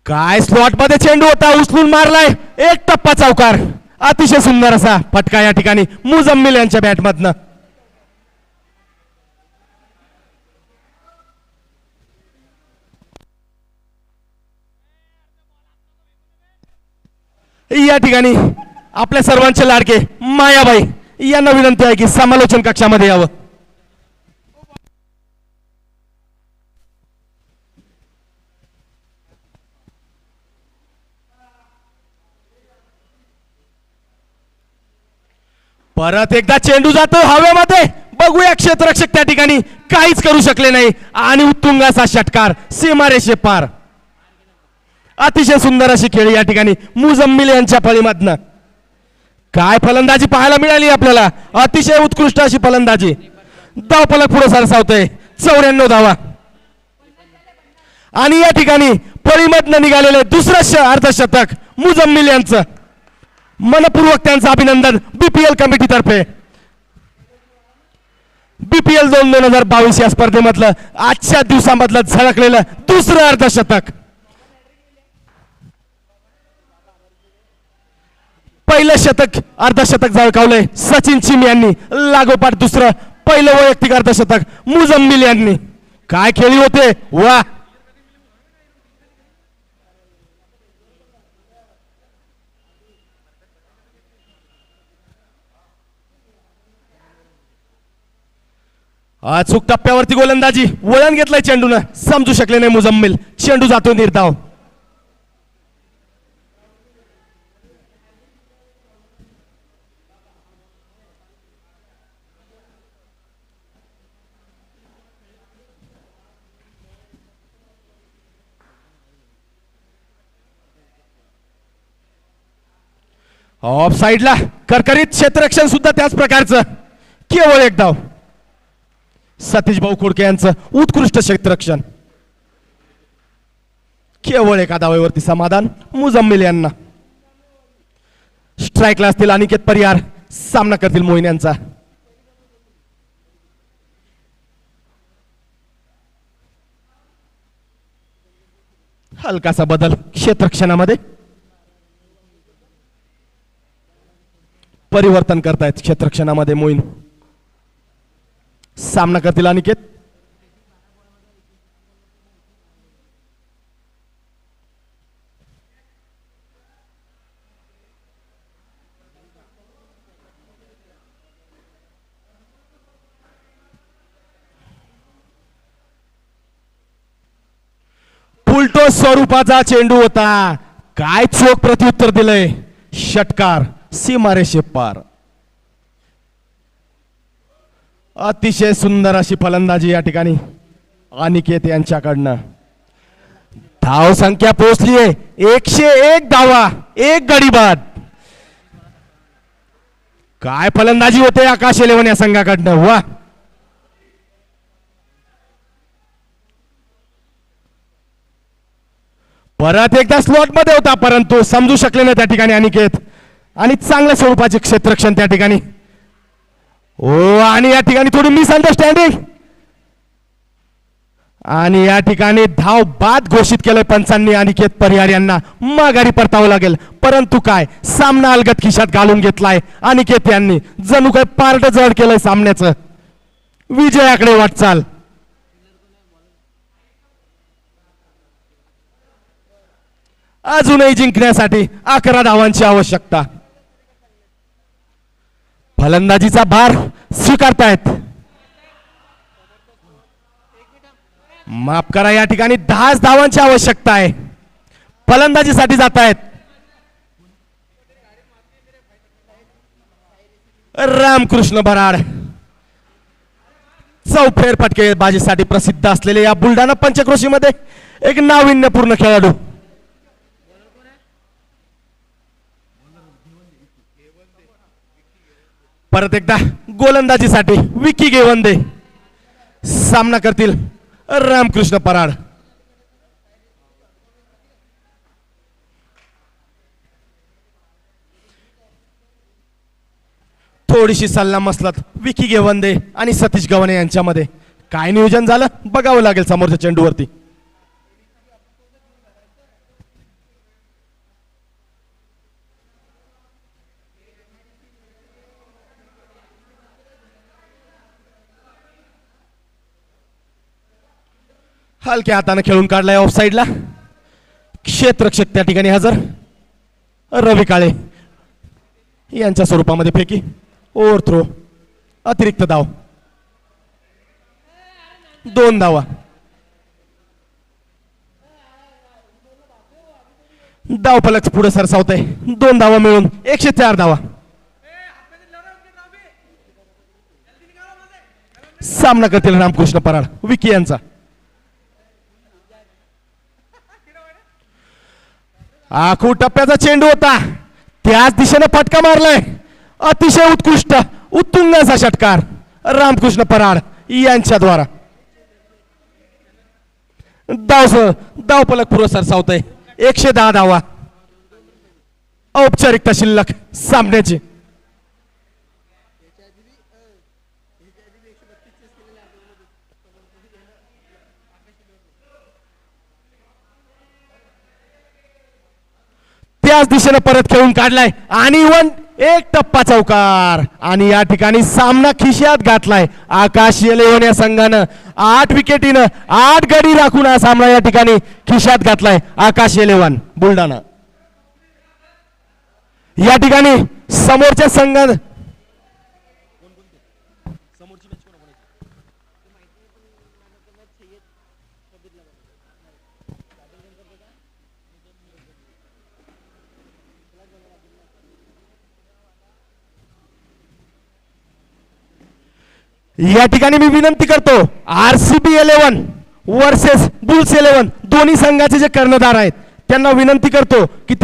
काय स्लॉट मध्ये चेंडू होता उचलून मारलाय एक टप्पा चौकार. अतिशय सुंदर असा फटका या ठिकाणी मुजम्मिल यांच्या बॅटमधनं. या ठिकाणी आपल्या सर्वांचे लाडके मायाबाई यांना विनंती आहे की समालोचन कक्षामध्ये यावं. परत एकदा चेंडू जातो हवेमध्ये. बघूया क्षेत्ररक्षक त्या ठिकाणी काहीच करू शकले नाही आणि उत्तुंग असा षटकार सीमारेषे पार. अतिशय सुंदर अशी खेळी या ठिकाणी मुजम्मिल यांच्या फळीमधनं. काय फलंदाजी पाहायला मिळाली आपल्याला. अतिशय उत्कृष्ट अशी फलंदाजी. धावफलक पुढे सरसावतोय 94 धावा. आणि या ठिकाणी फळीमधनं निघालेले दुसरं अर्धशतक मुजम्मिल यांचं. मनपूर्वक त्यांचं अभिनंदन बीपीएल कमिटीतर्फे. बीपीएल 2022 या स्पर्धेमधलं आजच्या दिवसामधलं झळकलेलं दुसरं अर्धशतक. पहिलं शतक अर्धशतक झळकावलंय सचिन चिम यांनी. लागोपाठ दुसरं पहिलं वैयक्तिक अर्धशतक मुजम्मिल यांनी. काय खेळी होते वा. अचूक टप्प्यावरती गोलंदाजी. वळण घेतलंय चेंडूनं समजू शकले नाही मुजम्मिल. चेंडू जातो निर्धाव. ऑफ साइडला करकरीत क्षेत्ररक्षण सुद्धा त्याच प्रकारचं. केवळ एक धाव. सतीश भाऊ खोडके यांचं उत्कृष्ट क्षेत्ररक्षण. केवळ एका धावेवरती समाधान मुजम्मिल यांना. स्ट्राईकला असतील अनिकेत परिहार. सामना करतील मोईन यांचा. हलकासा बदल क्षेत्ररक्षणामध्ये. परिवर्तन करतायत क्षेत्ररक्षणामध्ये मोईन. सामना करतील अनिकेत. फुलटो स्वरूपाचा चेंडू होता. काय चोख प्रत्युत्तर दिलंय. षटकार सीमारेषे पार. अतिशय सुंदर अशी फलंदाजी या ठिकाणी अनिकेत यांच्याकडनं. धाव संख्या पोहोचलीये 101 धावा, एक गडी बाद. काय फलंदाजी होते आकाश इलेव्हन या संघाकडनं. वा, परत एकदा स्लॉट मध्ये होता परंतु समजू शकले नाही त्या ठिकाणी अनिकेत. आणि चांगल्या स्वरूपाचे क्षेत्ररक्षण त्या ठिकाणी. ओ, आणि या ठिकाणी थोडी मिसअंडरस्टँडिंग आणि या ठिकाणी धाव बाद घोषित केलंय पंचांनी. अनिकेत परिहार यांना माघारी परतावं लागेल. परंतु काय, सामना अलगद खिशात घालून घेतलाय अनिकेत यांनी. जणू काय पारड जड केलंय सामन्याचं. विजयाकडे वाटचाल. अजूनही जिंकण्यासाठी 11 धावांची आवश्यकता. फलंदाजीचा भार स्वीकारतायत. माफ करा, या ठिकाणी 10 धावांची आवश्यकता आहे. फलंदाजीसाठी जात आहेत रामकृष्ण बराड. चौफेर फटकेबाजीसाठी प्रसिद्ध असलेले या बुलढाणा पंचक्रोशीमध्ये एक नाविन्यपूर्ण खेळाडू. परत एकदा गोलंदाजीसाठी विकी गेवंदे. सामना करतील रामकृष्ण पराड. थोडीशी सल्ला मसलत विकी गेवंदे आणि सतीश गव्हाणे यांच्यामध्ये. काय नियोजन झालं बघावं लागेल समोरच्या चेंडूवरती. हलक्या हाताने खेळून काढलाय ऑफ साइडला. क्षेत्ररक्षक त्या ठिकाणी हजर. रवी काळे यांच्या स्वरूपामध्ये फेकी. ओव्हर थ्रो, अतिरिक्त धाव, 2 धावा. धाव फलक पुढे सरसावत आहे. 2 धावा मिळून 104 धावा. सामना करतील रामकृष्ण पराड विकी यांचा. आखू टप्प्याचा चेंडू होता, त्याच दिशेने फटका मारलाय. अतिशय उत्कृष्ट उत्तुंग असा षटकार रामकृष्ण पराड यांच्याद्वारा. धाव फलक पुरस्कार सावतय 110 धावा. औपचारिकता शिल्लक सामन्याची. त्याच दिशेने परत खेळून काढलाय आणि एक टप्पा चौकार. आणि या ठिकाणी सामना खिशात घातलाय आकाश इलेव्हन या संघानं. 8 विकेटीनं 8 गडी राखून हा सामना या ठिकाणी खिशात घातलाय आकाश इलेव्हन बुलढाणा. या ठिकाणी समोरच्या संघात या ठिकाणी मी विनंती करतो, RCB 11 वर्सेस बुल्स 11 दोन्ही संघाचे जे कर्णधार आहेत त्यांना विनंती करतो की